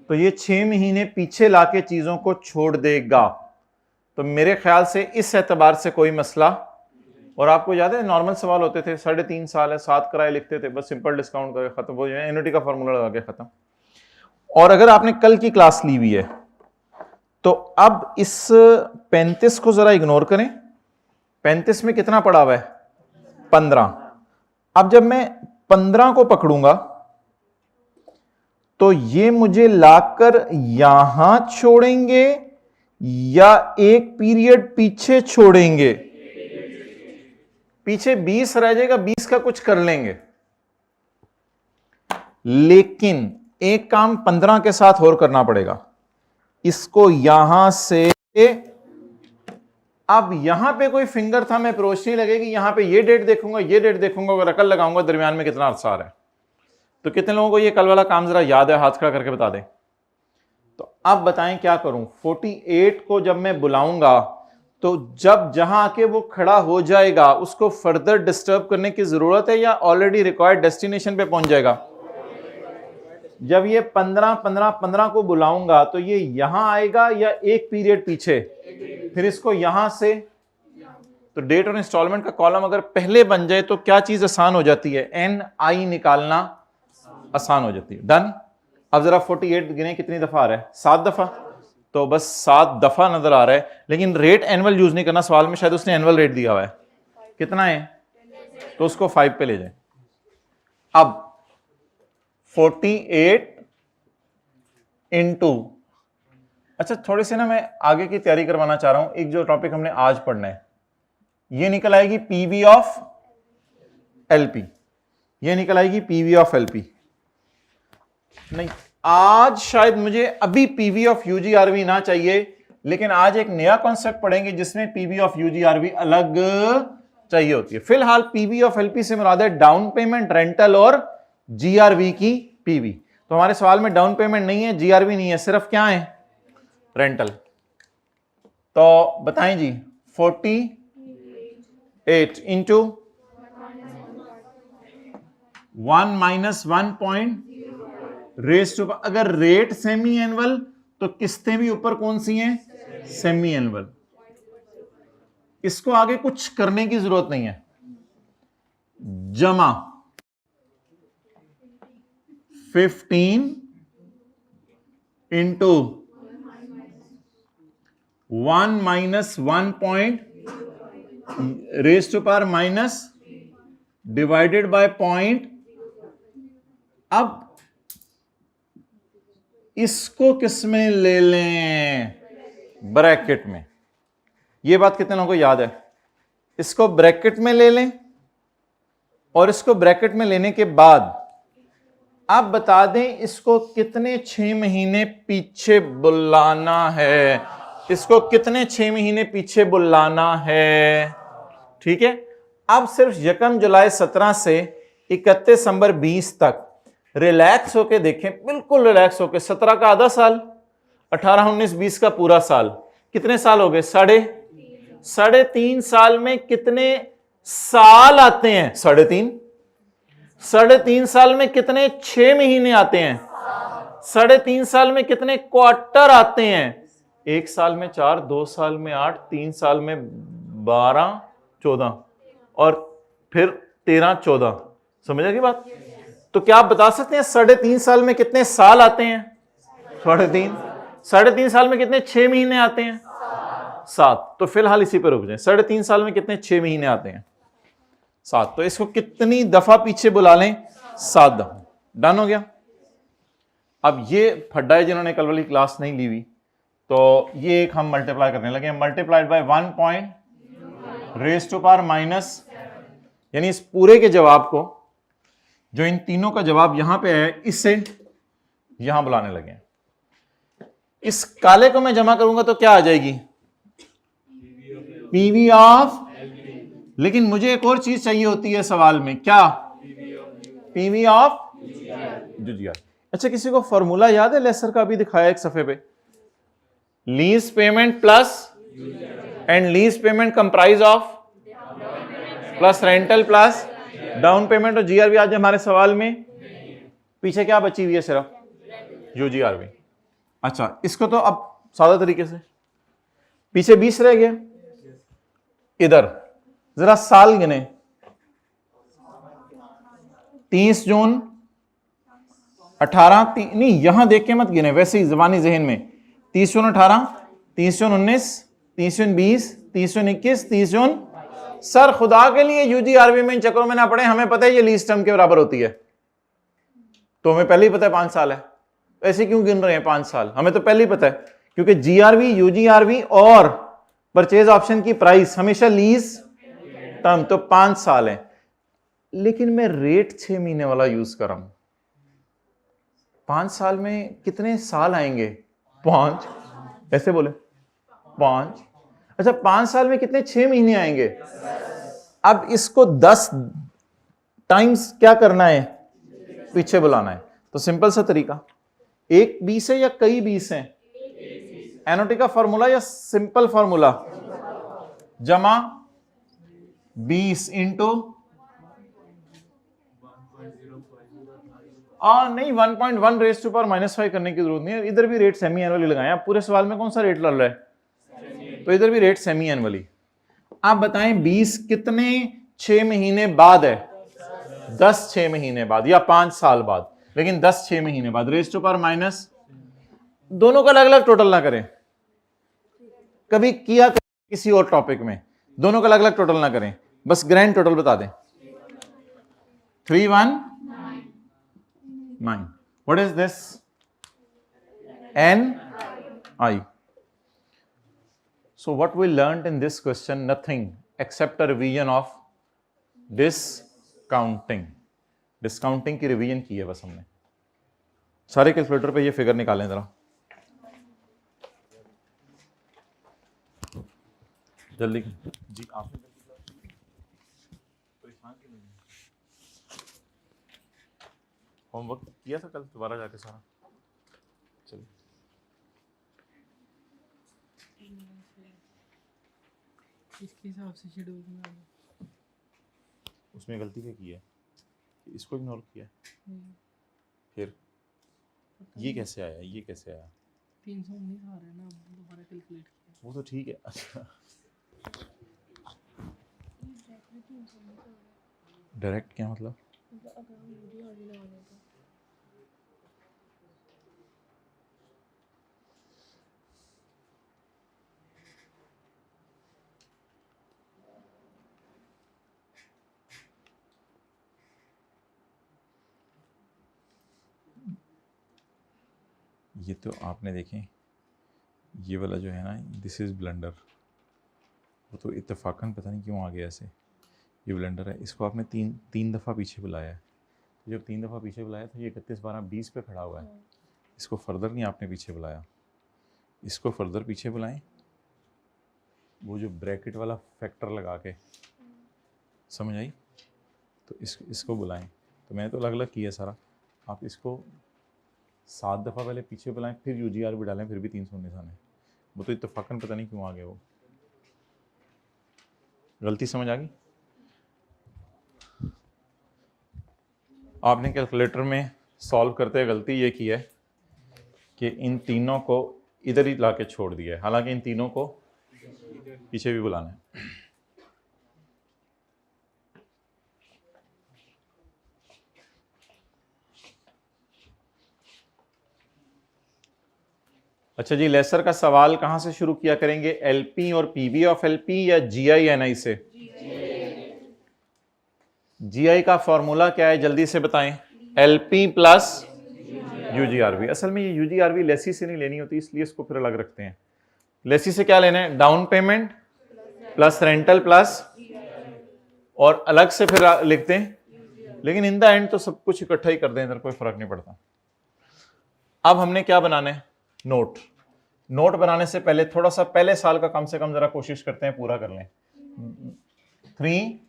तो ये 6 महीने पीछे लाके चीजों को छोड़ देगा। तो मेरे ख्याल से इस एतबार से कोई मसला और आपको याद है नॉर्मल सवाल होते थे 3.5 साल है 7 किराए लिखते थे, बस सिंपल डिस्काउंट करके खत्म हो जाए, एन्युटी का फॉर्मूला लगा के खत्म। और अगर आपने कल की क्लास ली हुई है तो अब इस 35 को जरा इग्नोर करें। 35 में कितना पड़ा हुआ है 15। अब जब मैं 15 को पकड़ूंगा तो ये मुझे लाकर यहां छोड़ेंगे या एक पीरियड पीछे छोड़ेंगे? पीछे 20 रह जाएगा, 20 का कुछ कर लेंगे। लेकिन एक काम 15 के साथ और करना पड़ेगा, इसको यहां से, अब यहां पे कोई फिंगर था मैं अप्रोच नहीं लगेगी, यहां पे ये डेट देखूंगा ये डेट देखूंगा, अगर अकल लगाऊंगा दरमियान में कितना अरसा आ रहा है। तो कितने लोगों को ये कल वाला काम जरा याद है, हाथ खड़ा करके बता दें। तो अब बताएं क्या करूं। 48 को जब मैं बुलाऊंगा तो जब जहां आके वो खड़ा हो जाएगा उसको फर्दर डिस्टर्ब करने की जरूरत है या ऑलरेडी रिक्वायर्ड डेस्टिनेशन पे पहुंच जाएगा? जब ये 15 को बुलाऊंगा तो ये यहां आएगा या एक पीरियड पीछे? फिर इसको यहां से, तो डेट और इंस्टॉलमेंट का कॉलम अगर पहले बन जाए तो क्या चीज आसान हो जाती है? NI निकालना आसान हो जाती है। डन। अब जरा 48 गिने कितनी दफा आ रहा है? 7 दफा। तो बस 7 दफा नजर आ रहा है, लेकिन रेट एनुअल यूज नहीं करना सवाल में, शायद उसने एनुअल रेट दिया हुआ है। कितना है? तो उसको 5 पे ले जाए। अब 48 इंटू, अच्छा थोड़ी सी ना मैं आगे की तैयारी करवाना चाह रहा हूं। एक जो टॉपिक हमने आज पढ़ना है ये निकल आएगी पीवी ऑफ एलपी, ये निकल आएगी पीवी ऑफ एलपी। नहीं, आज शायद मुझे अभी पीवी ऑफ यूजीआरवी ना चाहिए, लेकिन आज एक नया कॉन्सेप्ट पढ़ेंगे जिसमें पीवी ऑफ यूजीआरवी अलग चाहिए होती है। फिलहाल पीवी ऑफ एलपी से मुराद है डाउन पेमेंट, रेंटल और जीआरवी की पीवी। तो हमारे सवाल में डाउन पेमेंट नहीं है, जीआरवी नहीं है, सिर्फ क्या है? रेंटल। तो बताएं जी, 48 into 1 minus 1 point raise to, अगर रेट सेमी एनुअल तो किस्तें भी ऊपर कौन सी हैं? Semi annual. इसको आगे कुछ करने की जरूरत नहीं है। जमा 15 into 1 minus 1 point raise to power minus divided by point. अब इसको किस में ले लें? ब्रैकेट में। यह बात कितने लोगों को याद है? इसको ब्रैकेट में ले लें और इसको ब्रैकेट में लेने के बाद आप बता दें इसको कितने 6 महीने पीछे बुलाना है, इसको कितने 6 महीने पीछे बुलाना है। ठीक है। अब सिर्फ 1 जुलाई 17 से 31 दिसंबर 20 तक रिलैक्स होके देखें, बिल्कुल रिलैक्स होके। 17 का आधा साल, 18, 19, 20 का पूरा साल, कितने साल हो गए? 3.5 साल में कितने साल आते हैं? 3.5 साल में कितने 6 महीने आते हैं? 3.5 साल में कितने क्वार्टर आते हैं? 1 साल में 4, 2 साल में 8, 3 साल में 12, 14 और फिर 13, 14। समझ आएगी बात? तो क्या आप बता सकते हैं 3.5 साल में कितने साल आते हैं? 3.5 साल में कितने 6 महीने आते हैं? 7। तो फिलहाल इसी पर रुक जाए। 3.5 साल में कितने 6 महीने आते हैं? 7। तो इसको कितनी दफा पीछे बुला लें? 7 दफा। डन हो गया। अब ये फड्डा है जिन्होंने कल वाली क्लास नहीं ली हुई, तो ये एक हम मल्टीप्लाई करने लगे। Multiplied by 1 point raise to power minus, यानी इस पूरे के जवाब को, जो इन तीनों का जवाब यहां पे है, इससे यहां बुलाने लगे। इस काले को मैं जमा करूंगा तो क्या आ जाएगी? PV of. लेकिन मुझे एक और चीज चाहिए होती है सवाल में, क्या? PV of UGR. अच्छा, किसी को फॉर्मूला याद है लेसर का? अभी दिखाया एक सफे पे। Lease payment plus and lease payment comprise of plus rental plus down payment और जीआरवी। आज हमारे सवाल में पीछे क्या बची हुई है? सिर्फ यूजीआरवी। अच्छा, इसको तो अब सादा तरीके से, पीछे 20 रह गया, इधर जरा साल गिने, 30 जून 18 नहीं यहां देख के मत गिने, वैसे ही जबानी जहन में 30 जून 18, 30 जून 19, 30 जून 20, 30 जून 21, 30 जून। सर खुदा के लिए यूजीआरबी में इन चक्करों में ना पड़े, हमें पता है ये लीज टर्म के बराबर होती है, तो हमें पहले ही पता है 5 साल है, ऐसे क्यों गिन रहे हैं 5 साल? हमें तो पहले ही पता है, क्योंकि जीआरवी, यूजीआरवी और परचेज ऑप्शन की प्राइस हमेशा लीज टर्म, तो 5 साल है। लेकिन मैं रेट 6 महीने वाला यूज कर रहा हूं, 5 साल में कितने साल आएंगे? 5, ऐसे बोले 5। अच्छा 5 साल में कितने 6 महीने आएंगे? अब इसको 10 टाइम्स क्या करना है? पीछे बुलाना है। तो सिंपल सा तरीका, एक 20 है या कई 20 है? एनओटी का फॉर्मूला या सिंपल फॉर्मूला? जमा 20 इंटू नहीं 1.1 रेज टू पावर -5 करने की जरूरत नहीं है, इधर भी रेट सेमी एनुअली लगाए। आप पूरे सवाल में कौन सा रेट लग रहा है? तो इधर भी रेट सेमी एनुअली। आप बताएं 20 कितने 6 महीने बाद है? 10 6 महीने बाद या 5 साल बाद, लेकिन 10 6 महीने बाद। रेज टू पावर माइनस, दोनों का अलग अलग टोटल ना करें, कभी किया किसी और टॉपिक में, दोनों का अलग अलग टोटल ना करें, बस ग्रैंड टोटल बता दें। 3 1 9। What is this? NI. So what we learned in this question, nothing except a revision of discounting. Discounting की रिवीजन की है बस हमने। सारे कैलकुलेटर पे ये फिगर निकालें जरा जल्दी जी। आपने होमवर्क किया था कल? दोबारा जाके सारा चलिए। इसके हिसाब से शेड्यूल में उसमें गलती क्या की है? इसको इग्नोर किया, फिर ये कैसे आया? ये कैसे आया? 319 आ रहा है ना, दोबारा कैलकुलेट किया। वो तो ठीक है। अच्छा डायरेक्ट क्या मतलब? ये तो आपने देखें, ये वाला जो है ना, दिस इज़ ब्लेंडर, वो तो इत्तेफाकन पता नहीं क्यों आ गया ऐसे। ये ब्लेंडर है, इसको आपने तीन दफ़ा पीछे बुलाया है। तो जब 3 दफ़ा पीछे बुलाया तो ये 31 12 20 पे खड़ा हुआ है। इसको फर्दर नहीं आपने पीछे बुलाया, इसको फर्दर पीछे बुलाएं, वो जो ब्रैकेट वाला फैक्टर लगा के, समझ आई? तो इसको बुलाएं। तो मैंने तो अलग अलग किया सारा, आप इसको 7 दफ़ा पहले पीछे बुलाएं, फिर यूजीआर भी डालें, फिर भी 319 आने। वो तो इत्तेफाकन पता नहीं क्यों आ गया, वो गलती समझ आ गई। आपने कैलकुलेटर में सॉल्व करते हुए गलती ये की है कि इन तीनों को इधर ही ला के छोड़ दिया है, हालांकि इन तीनों को पीछे भी बुलाना है। अच्छा जी, लेसर का सवाल कहां से शुरू किया करेंगे? एलपी और पीबी ऑफ एलपी या जीआईएनआई से? जीआई का फॉर्मूला क्या है जल्दी से बताएं? LP plus UGRV. असल में ये यूजीआरवी लेसी से नहीं लेनी होती, इसलिए इसको फिर अलग रखते हैं। लेसी से क्या लेना है? Down payment plus rental plus, और अलग से फिर लिखते हैं, लेकिन इन द एंड तो सब कुछ इकट्ठा ही कर दें, इधर कोई फर्क नहीं पड़ता। अब हमने क्या बनाना है? नोट। नोट बनाने से पहले थोड़ा सा पहले साल का कम से कम जरा कोशिश करते हैं पूरा कर लें। 3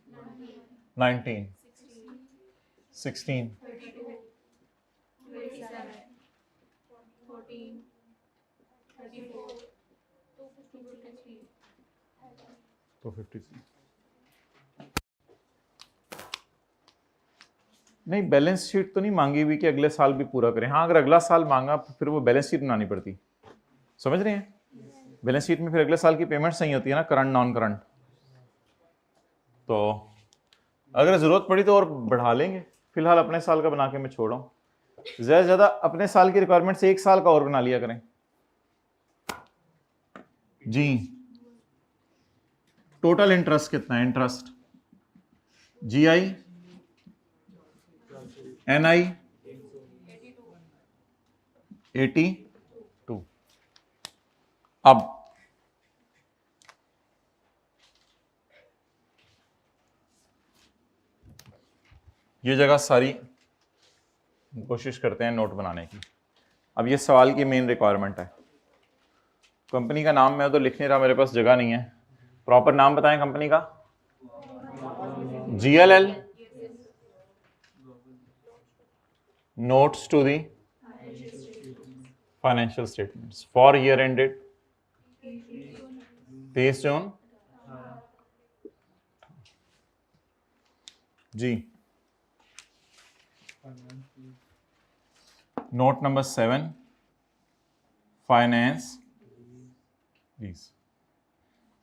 19 16 तो 53। नहीं, बैलेंस शीट तो नहीं मांगी हुई कि अगले साल भी पूरा करें। हाँ, अगर अगला साल मांगा फिर वो बैलेंस शीट बनानी पड़ती, समझ रहे हैं? बैलेंस शीट में फिर अगले साल की पेमेंट सही होती है ना, करंट नॉन करंट। तो अगर ज़रूरत पड़ी तो और बढ़ा लेंगे, फिलहाल अपने साल का बना के मैं छोड़ रहा हूँ। ज़्यादा से ज़्यादा अपने साल की रिक्वायरमेंट से 1 साल का और बना लिया करें जी। टोटल इंटरेस्ट कितना है? Interest GI NI 82। अब ये जगह सारी कोशिश करते हैं नोट बनाने की। अब ये सवाल की मेन रिक्वायरमेंट है। कंपनी का नाम मैं तो लिख नहीं रहा, मेरे पास जगह नहीं है। प्रॉपर नाम बताएं कंपनी का। GLL notes to the financial statements for year ended 23 June जी। नोट नंबर 7 फाइनेंस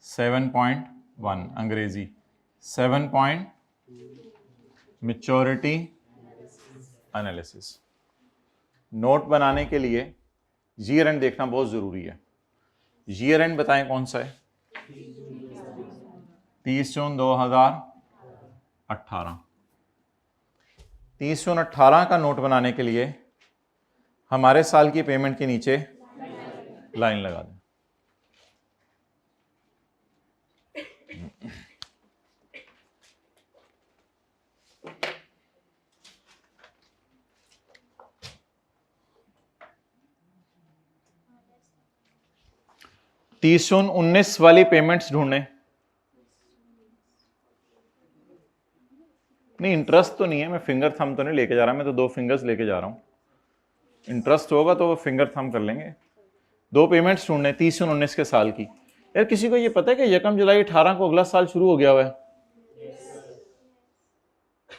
7.1 अंग्रेजी 7 मैच्योरिटी एनालिसिस। नोट बनाने के लिए ईयर एंड देखना बहुत जरूरी है। ईयर एंड बताएं कौन सा है? 30 जून 2018। 30 जून 18 का नोट बनाने के लिए हमारे साल की पेमेंट के नीचे लाइन लगा दें। तीस जून 19 वाली पेमेंट्स ढूंढने। नहीं, इंटरेस्ट तो नहीं है, मैं फिंगर थंब तो नहीं लेके जा रहा, मैं तो 2 फिंगर्स लेके जा रहा हूं। इंटरेस्ट होगा तो फिंगर थंब कर लेंगे। 2 पेमेंट्स ढूंढने 30 जून 19 के साल की। यार किसी को ये पता है कि 1 जुलाई 18 को अगला साल शुरू हो गया हुआ है?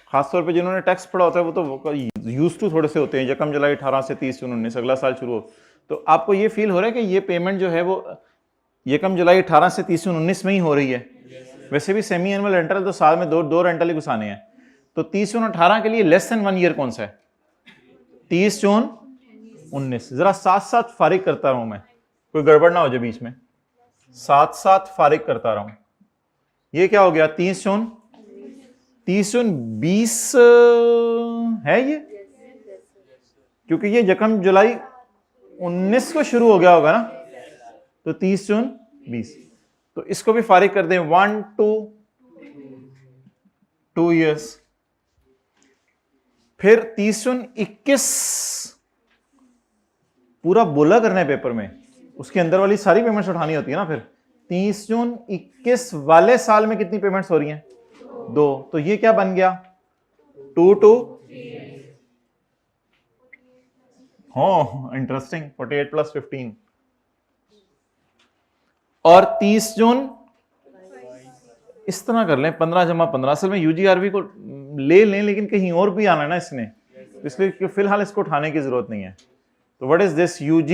खासतौर पे जिन्होंने टैक्स पढ़ा होता है वो तो यूज टू थोड़े से होते हैं। 1 जुलाई 18 से 30 जून 19 अगला साल शुरू हो। तो आपको ये फील हो रहा है कि ये पेमेंट जो है वो 1 जुलाई 18 से 30 जून 19 में ही हो रही है। वैसे भी सेमी एनुअल रेंटल तो साल में दो रेंटल ही घुसाने हैं। तो 30 जून 18 के लिए लेस देन 1 ईयर कौन सा है? 30 जून 19। जरा साथ साथ फारिग करता रहूं मैं, कोई गड़बड़ ना हो जाए बीच में। साथ साथ फारिग करता रहूं। ये क्या हो गया? 30 जून 20 है ये, क्योंकि ये 1 जुलाई 19 को शुरू हो गया होगा ना, तो 30 जून 20। तो इसको भी फारिग कर दें। 1 2 ईयर्स। फिर 30 जून 21 पूरा बोला करना है पेपर में, उसके अंदर वाली सारी पेमेंट्स उठानी होती है ना। फिर 30 जून 21 वाले साल में कितनी पेमेंट्स हो रही हैं? 2। तो ये क्या बन गया? 2 हो इंटरेस्टिंग। 48 + 15 और 30 जून इस तरह कर लें 15 + 15। असल में UGRV को ले लें, लेकिन कहीं और भी आना है ना इसने, इसलिए फिलहाल इसको उठाने की जरूरत नहीं है। तो व्हाट इज दिस? UG,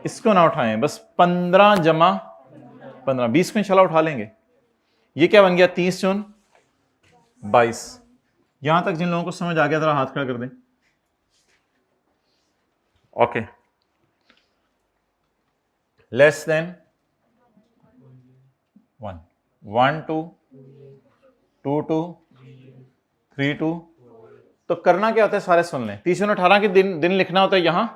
इसको ना उठाएं, बस 15 + 15 20 में इंशाल्लाह उठा लेंगे। ये क्या बन गया? 30 जून 22। यहां तक जिन लोगों को समझ आ गया जरा हाथ खड़ा कर दें। Okay, less than 1 1 2 2 2 3 2। तो करना क्या होता है सारे सुन लें। 30 जून 18 के दिन लिखना होता है यहां,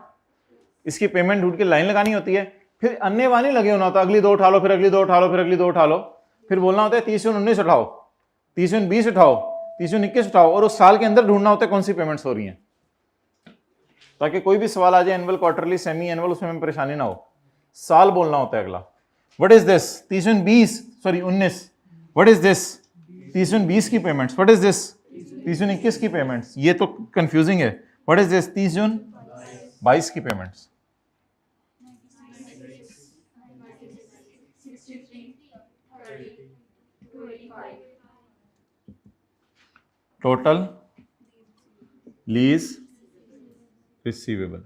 इसकी पेमेंट ढूंढ के लाइन लगानी होती है। फिर अन्य वानी लगे होना होता है, अगली 2 उठा लो, फिर अगली 2 उठा लो, फिर अगली 2 उठा लो। फिर बोलना होता है 30 जून 19 उठाओ, 30 जून 20 उठाओ, 30 जून 21 उठाओ, और उस साल के अंदर ढूंढना होता है कौन सी पेमेंट्स हो रही हैं, ताकि कोई भी सवाल आ जाए एनुअल, क्वार्टरली, सेमी एनुअल, उसमें हमें परेशानी ना हो। साल बोलना होता है अगला। What is this? 30 June 20 sorry 19। What is this? 30 जून 20 की पेमेंट्स। What is this? 30 जून 21 की पेमेंट्स। ये तो कंफ्यूजिंग है। What is this? 30 जून 22 की पेमेंट्स। Total lease receivable.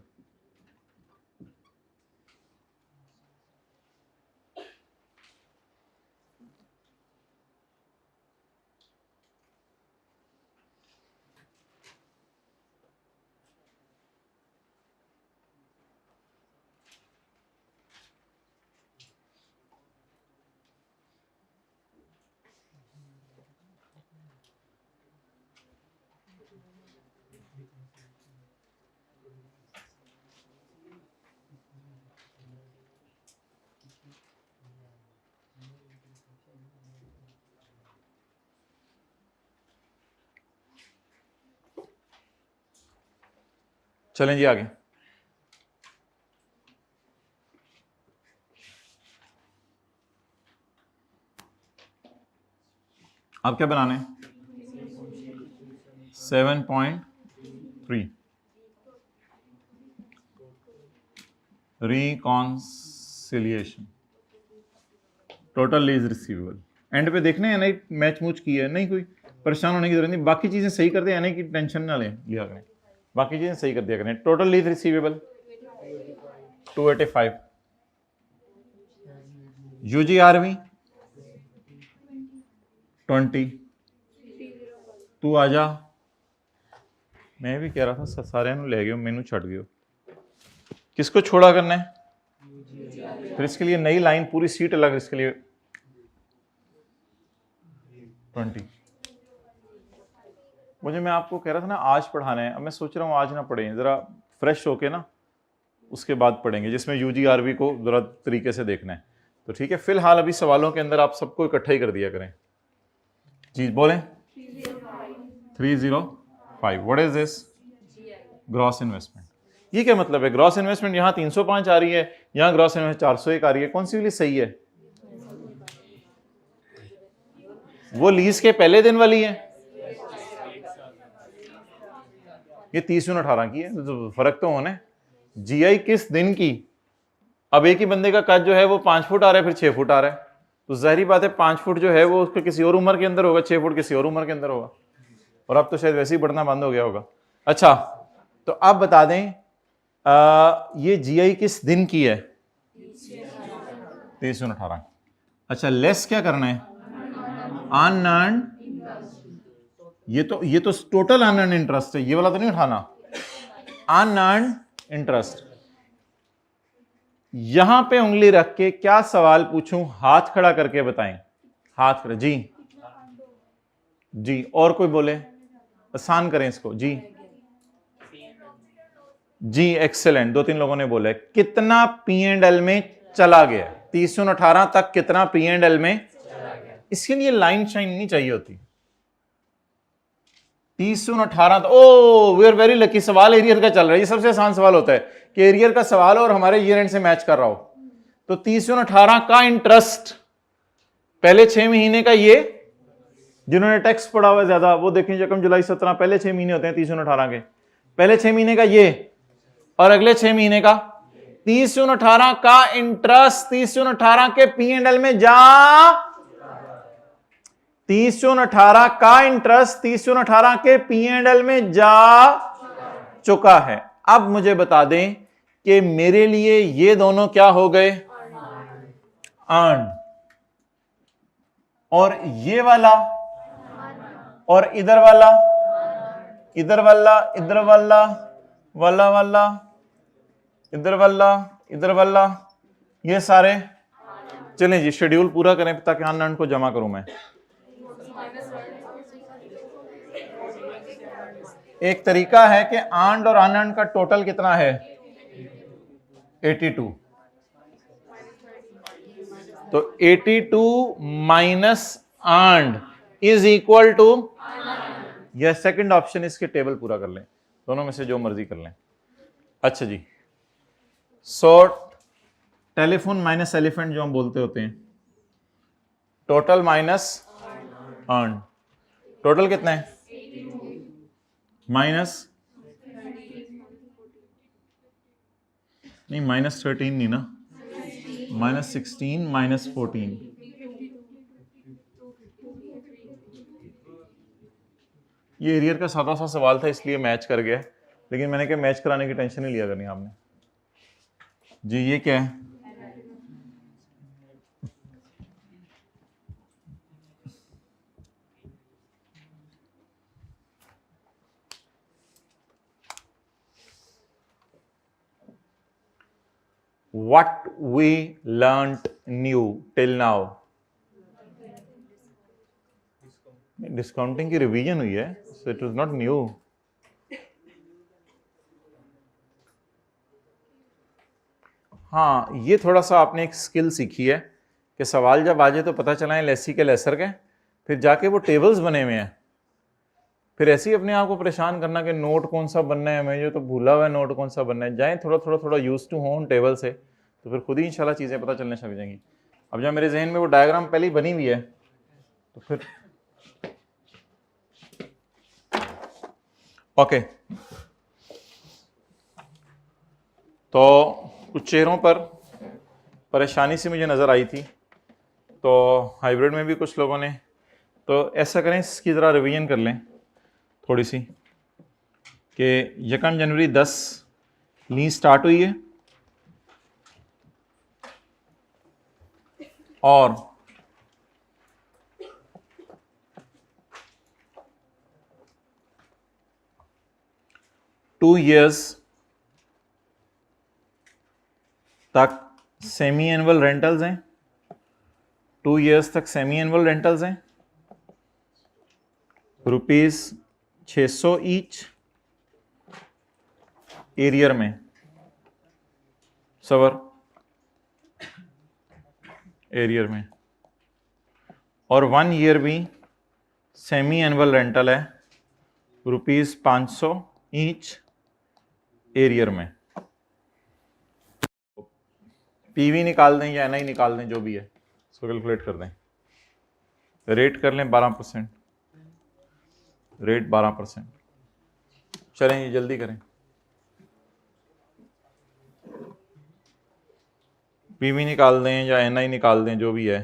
चलें जी आगे। अब क्या बनाने हैं? 7.3 reconciliation, total lease receivable. And पे देखने हैं नहीं मैच मूच की है, नहीं कोई परेशान होने की जरूरत नहीं, बाकी चीजें सही कर दे, यानी कि टेंशन ना लें लिया करें, बाकी चीजें सही कर दिया करें। टोटल लीज रिसीवेबल 285, यूजीआरवी 20, तू आजा, मैं भी कह रहा था सारे ले गए, मैनू छट गयो, किसको छोड़ा करना है? फिर इसके लिए नई लाइन, पूरी सीट अलग, इसके लिए 20। मुझे, मैं आपको कह रहा था ना आज पढ़ाना है, अब मैं सोच रहा हूँ आज ना पढ़ें, जरा फ्रेश होके ना उसके बाद पढ़ेंगे, जिसमें यूजीआरवी को जरा तरीके से देखना है। तो ठीक है, फिलहाल अभी सवालों के अंदर आप सबको इकट्ठा ही कर दिया करें जी। बोलें 305। What is this? Gross investment. ये क्या मतलब है? ग्रॉस इन्वेस्टमेंट यहाँ 305 आ रही है, यहाँ ग्रॉस इन्वेस्टमेंट 401 आ रही है, कौन सी वाली सही है? वो लीज के पहले दिन वाली है, ये 30/18 की है, तो फर्क तो होना है। जीआई किस दिन की? अब एक ही बंदे का कद जो है वो 5 फुट आ रहा है, फिर 6 फुट आ रहा है, तो जाहिर बात है 5 फुट जो है वो उसके किसी और उम्र के अंदर होगा, 6 फुट किसी और उम्र के अंदर होगा, और अब तो शायद वैसे ही बढ़ना बंद हो गया होगा। अच्छा, तो आप बता दें ये जीआई किस दिन की है? 30/18। अच्छा, लेस क्या करना है? अनअर्न्ड, ये तो टोटल अनअर्न्ड इंटरेस्ट है, ये वाला तो नहीं उठाना, अनअर्न्ड इंटरेस्ट। यहां पे उंगली रख के क्या सवाल पूछूं? हाथ खड़ा करके बताएं, हाथ खड़ा जी जी, और कोई बोले, आसान करें इसको जी जी, एक्सेलेंट, 2-3 लोगों ने बोला है। कितना P&L में चला गया? 30/18 तक कितना P&L में? इसके लिए लाइन शाइन नहीं चाहिए होती। 30/18, oh we are very lucky, सवाल एरियर का चल रहा है, ये सबसे आसान सवाल होता है कि एरियर का सवाल हो और हमारे ईयर एंड से मैच कर रहा हो। तो 30/18 का इंटरेस्ट पहले 6 महीने का, ये जिन्होंने टैक्स पढ़ा हुआ है ज्यादा वो देखें, यकम जुलाई 17, पहले 6 महीने होते हैं 30/18 के, पहले 6 महीने का ये और अगले 6 महीने का 30/18 का इंटरेस्ट 30/18 के P&L में जा, 30/18 का इंटरेस्ट 30/18 के P&L में जा चुका है। अब मुझे बता दें कि मेरे लिए ये दोनों क्या हो गए? अर्न, और ये वाला और इधर वाला, इधर वाला, इधर वाला, वाला वाला, इधर वाला, इधर वाला, ये सारे चलें जी। शेड्यूल पूरा करें ताकि अनअर्न को जमा करूं मैं। एक तरीका है कि अर्न्ड और अनअर्न्ड का टोटल कितना है? 82। तो 82 minus earned is equal to, यह सेकंड ऑप्शन, इसके टेबल पूरा कर लें, दोनों में से जो मर्जी कर लें। अच्छा जी, सो टेलीफोन माइनस एलिफेंट जो हम बोलते होते हैं, टोटल माइनस अर्न, टोटल कितना है? माइनस, नहीं -13 नहीं ना, -16 -14, ये एरियर का सादा सा सवाल था इसलिए मैच कर गया, लेकिन मैंने कहा मैच कराने की टेंशन नहीं लिया करनी आपने जी। ये क्या है? What we learnt new till now? Discounting की रिवीजन हुई है, so it was not new. हाँ, ये थोड़ा सा आपने एक स्किल सीखी है कि सवाल जब आ जाए तो पता चला है लेसी के लेसर के, फिर जाके वो टेबल्स बने हुए हैं, फिर ऐसे ही अपने आप को परेशान करना कि नोट कौन सा बनना है, मुझे तो भूला हुआ है नोट कौन सा बनना है। जाएं थोड़ा थोड़ा थोड़ा यूज टू हो टेबल से, तो फिर खुद ही इंशाल्लाह चीज़ें पता चलने लग जाएंगी। अब जब मेरे जहन में वो डायग्राम पहले ही बनी हुई है तो फिर ओके। तो कुछ चेहरों पर परेशानी से मुझे नज़र आई थी, तो हाइब्रिड में भी कुछ लोगों ने, तो ऐसा करें इसकी ज़रा रिवीजन कर लें थोड़ी सी कि 1 जनवरी 10 लीज स्टार्ट हुई है और टू ईयर्स तक सेमी एनुअल रेंटल्स हैं, 2 ईयर्स तक सेमी एनुअल रेंटल्स हैं, ₹600 ईच एरियर में, सवर एरियर में, और 1 ईयर भी सेमी एनुअल रेंटल है ₹500 ईच एरियर में। पीवी निकाल दें या एनआई निकाल दें, जो भी है इसको कैलकुलेट कर दें। रेट कर लें 12%, रेट 12%। चलें ये जल्दी करें। पीवी निकाल दें या एनआई निकाल दें, जो भी है।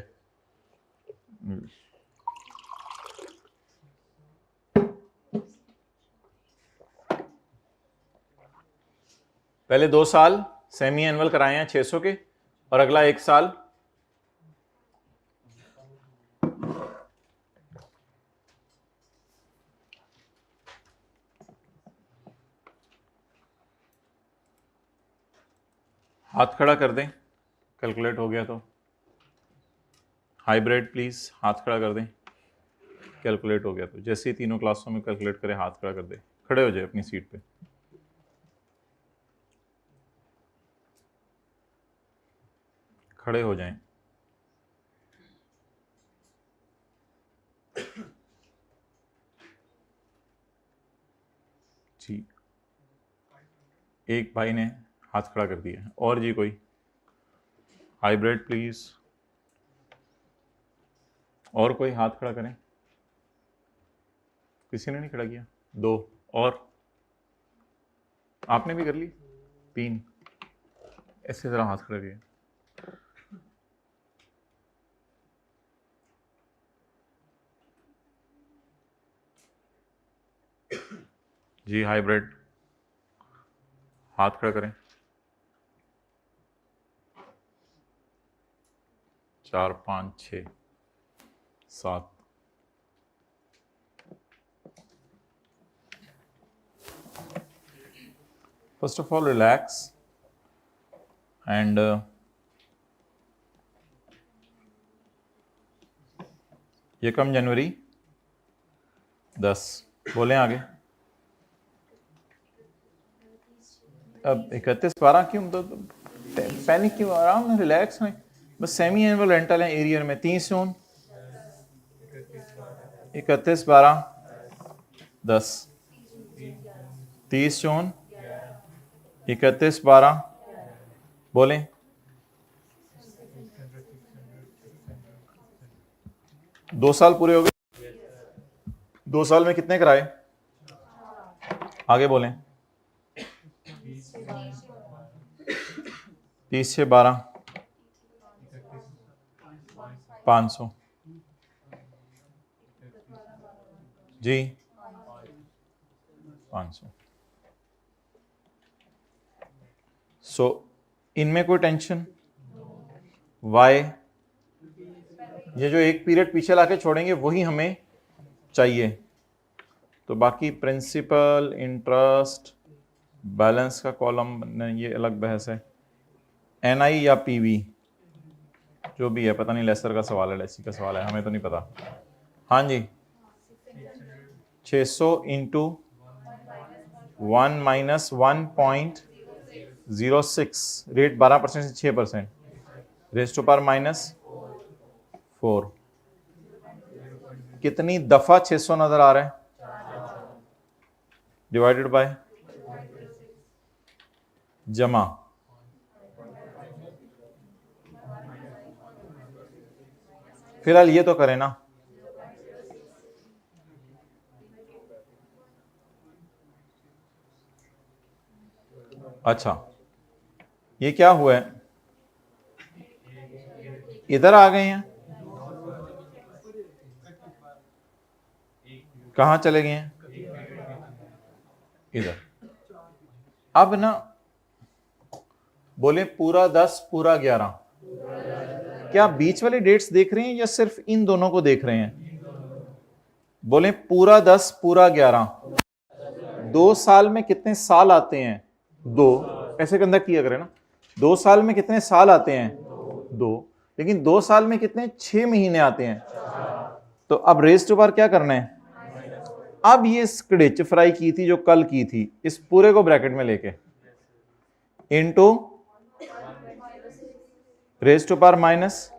पहले 2 साल सेमी एनुअल कराए हैं 600 के, और अगला 1 साल हाथ खड़ा कर दें, कैलकुलेट हो गया तो। हाइब्रिड प्लीज हाथ खड़ा कर दें, कैलकुलेट हो गया तो। जैसे ही तीनों क्लासों में कैलकुलेट करें हाथ खड़ा कर दें, खड़े हो जाए अपनी सीट पे। खड़े हो जाएं। जी, एक भाई ने हाथ खड़ा कर दिया। और जी कोई? हाइब्रिड प्लीज, और कोई हाथ खड़ा करें। किसी ने नहीं खड़ा किया? 2 और? आपने भी कर ली? 3। ऐसे जरा हाथ खड़ा किया। जी हाइब्रिड, हाथ खड़ा करें। 4 5 6 7। First of all relax and ये कम जनवरी 10 बोलें आगे। अब 31/12 क्यों? तो पैनिक क्यों? आराम में रिलैक्स में, बस सेमी एनुअल रेंटल है एरियर में। 30 जून 31/12 10, 30 जून 31/12 बोलें। दो साल पूरे हो गए। 2 साल में कितने कराए? आगे बोलें। 30 से 12 500 जी 500। सो इनमें कोई टेंशन? वाई? ये जो एक पीरियड पीछे लाके छोड़ेंगे वही हमें चाहिए। तो बाकी प्रिंसिपल, इंटरेस्ट, बैलेंस का कॉलम, ये अलग बहस है। एनआई या पीवी जो भी है, पता नहीं, लेसर का सवाल है, लेसी का सवाल है, हमें तो नहीं पता। हाँ जी, 600 इंटू 1 माइनस 1.06, रेट 12% से 6%, रेस टू पावर -4। कितनी दफा 600 नजर आ रहा है? डिवाइडेड बाय जमा फिलहाल ये तो करें ना। अच्छा ये क्या हुआ है, इधर आ गए हैं, कहां चले गए हैं, इधर। अब ना बोले पूरा 10 पूरा 11, क्या बीच वाली डेट्स देख रहे हैं या सिर्फ इन दोनों को देख रहे हैं? बोले पूरा 10 पूरा 11। 2 साल में कितने साल आते हैं? 2। ऐसे कंधा किया करें ना, 2 साल में कितने साल आते हैं? 2। लेकिन 2 साल में कितने 6 महीने आते हैं? तो अब रेज टू पावर क्या करना है? अब ये स्क्विच फ्राई की थी जो कल की थी, इस पूरे को ब्रैकेट में लेके into raise to power minus.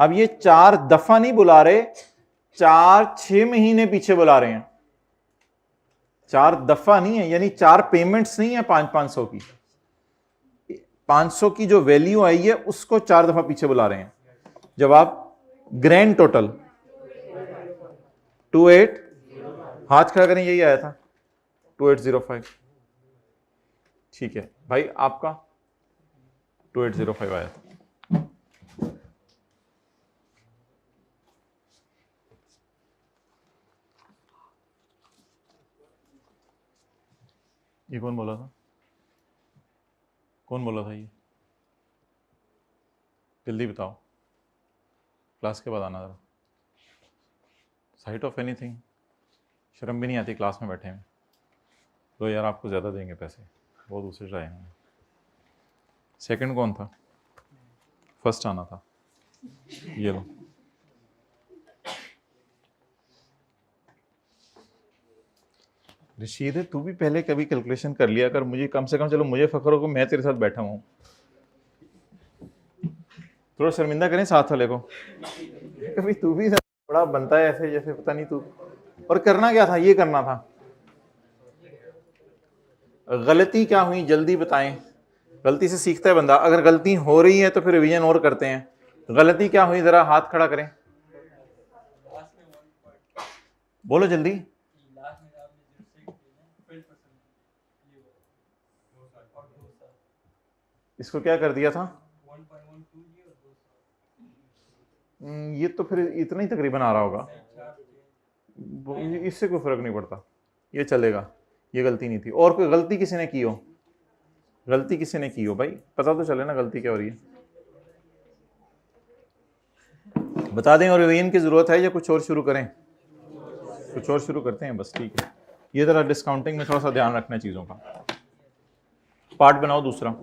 अब ये 4 दफा नहीं बुला रहे, 4 6 महीने पीछे बुला रहे हैं। 4 दफा नहीं है, यानी 4 पेमेंट्स नहीं है 500 की। 500 की जो वैल्यू आई है उसको 4 दफा पीछे बुला रहे हैं। जब आप ग्रैंड टोटल 28, हाथ खड़ा करें, यही आया था 2805। ठीक है भाई, आपका 2805 आया था। ये कौन बोला था? कौन बोला था ये? जल्दी बताओ, क्लास के बाद आना जरा। साइट ऑफ एनीथिंग, शर्म भी नहीं आती क्लास में बैठे में। तो यार आपको ज़्यादा देंगे पैसे, बहुत दूसरे ट्राई होंगे। सेकंड कौन था? फर्स्ट आना था, ये लो। रशीद तू भी पहले कभी कैलकुलेशन कर लिया कर, मुझे कम से कम, चलो मुझे फख्र हो कि मैं तेरे साथ बैठा हूँ। थोड़ा शर्मिंदा करें साथ वाले को। कभी तू भी बड़ा बनता है ऐसे जैसे पता नहीं तू। और करना क्या था? ये करना था। गलती क्या हुई जल्दी बताएं। गलती से सीखता है बंदा। अगर गलती हो रही है तो फिर रिवीजन और करते हैं। गलती क्या हुई, जरा हाथ खड़ा करें, बोलो जल्दी। इसको क्या कर दिया था? ये तो फिर इतना ही तकरीबन आ रहा होगा, इससे कोई फर्क नहीं पड़ता, ये चलेगा। ये गलती नहीं थी। और कोई गलती किसी ने की हो? गलती किसी ने की हो भाई, पता तो चले ना गलती क्या हो रही है, बता दें। और रिवीजन की जरूरत है या कुछ और शुरू करें? कुछ और शुरू करते हैं बस, ठीक है। ये जरा डिस्काउंटिंग में थोड़ा सा ध्यान रखना है चीज़ों का। पार्ट बनाओ दूसरा।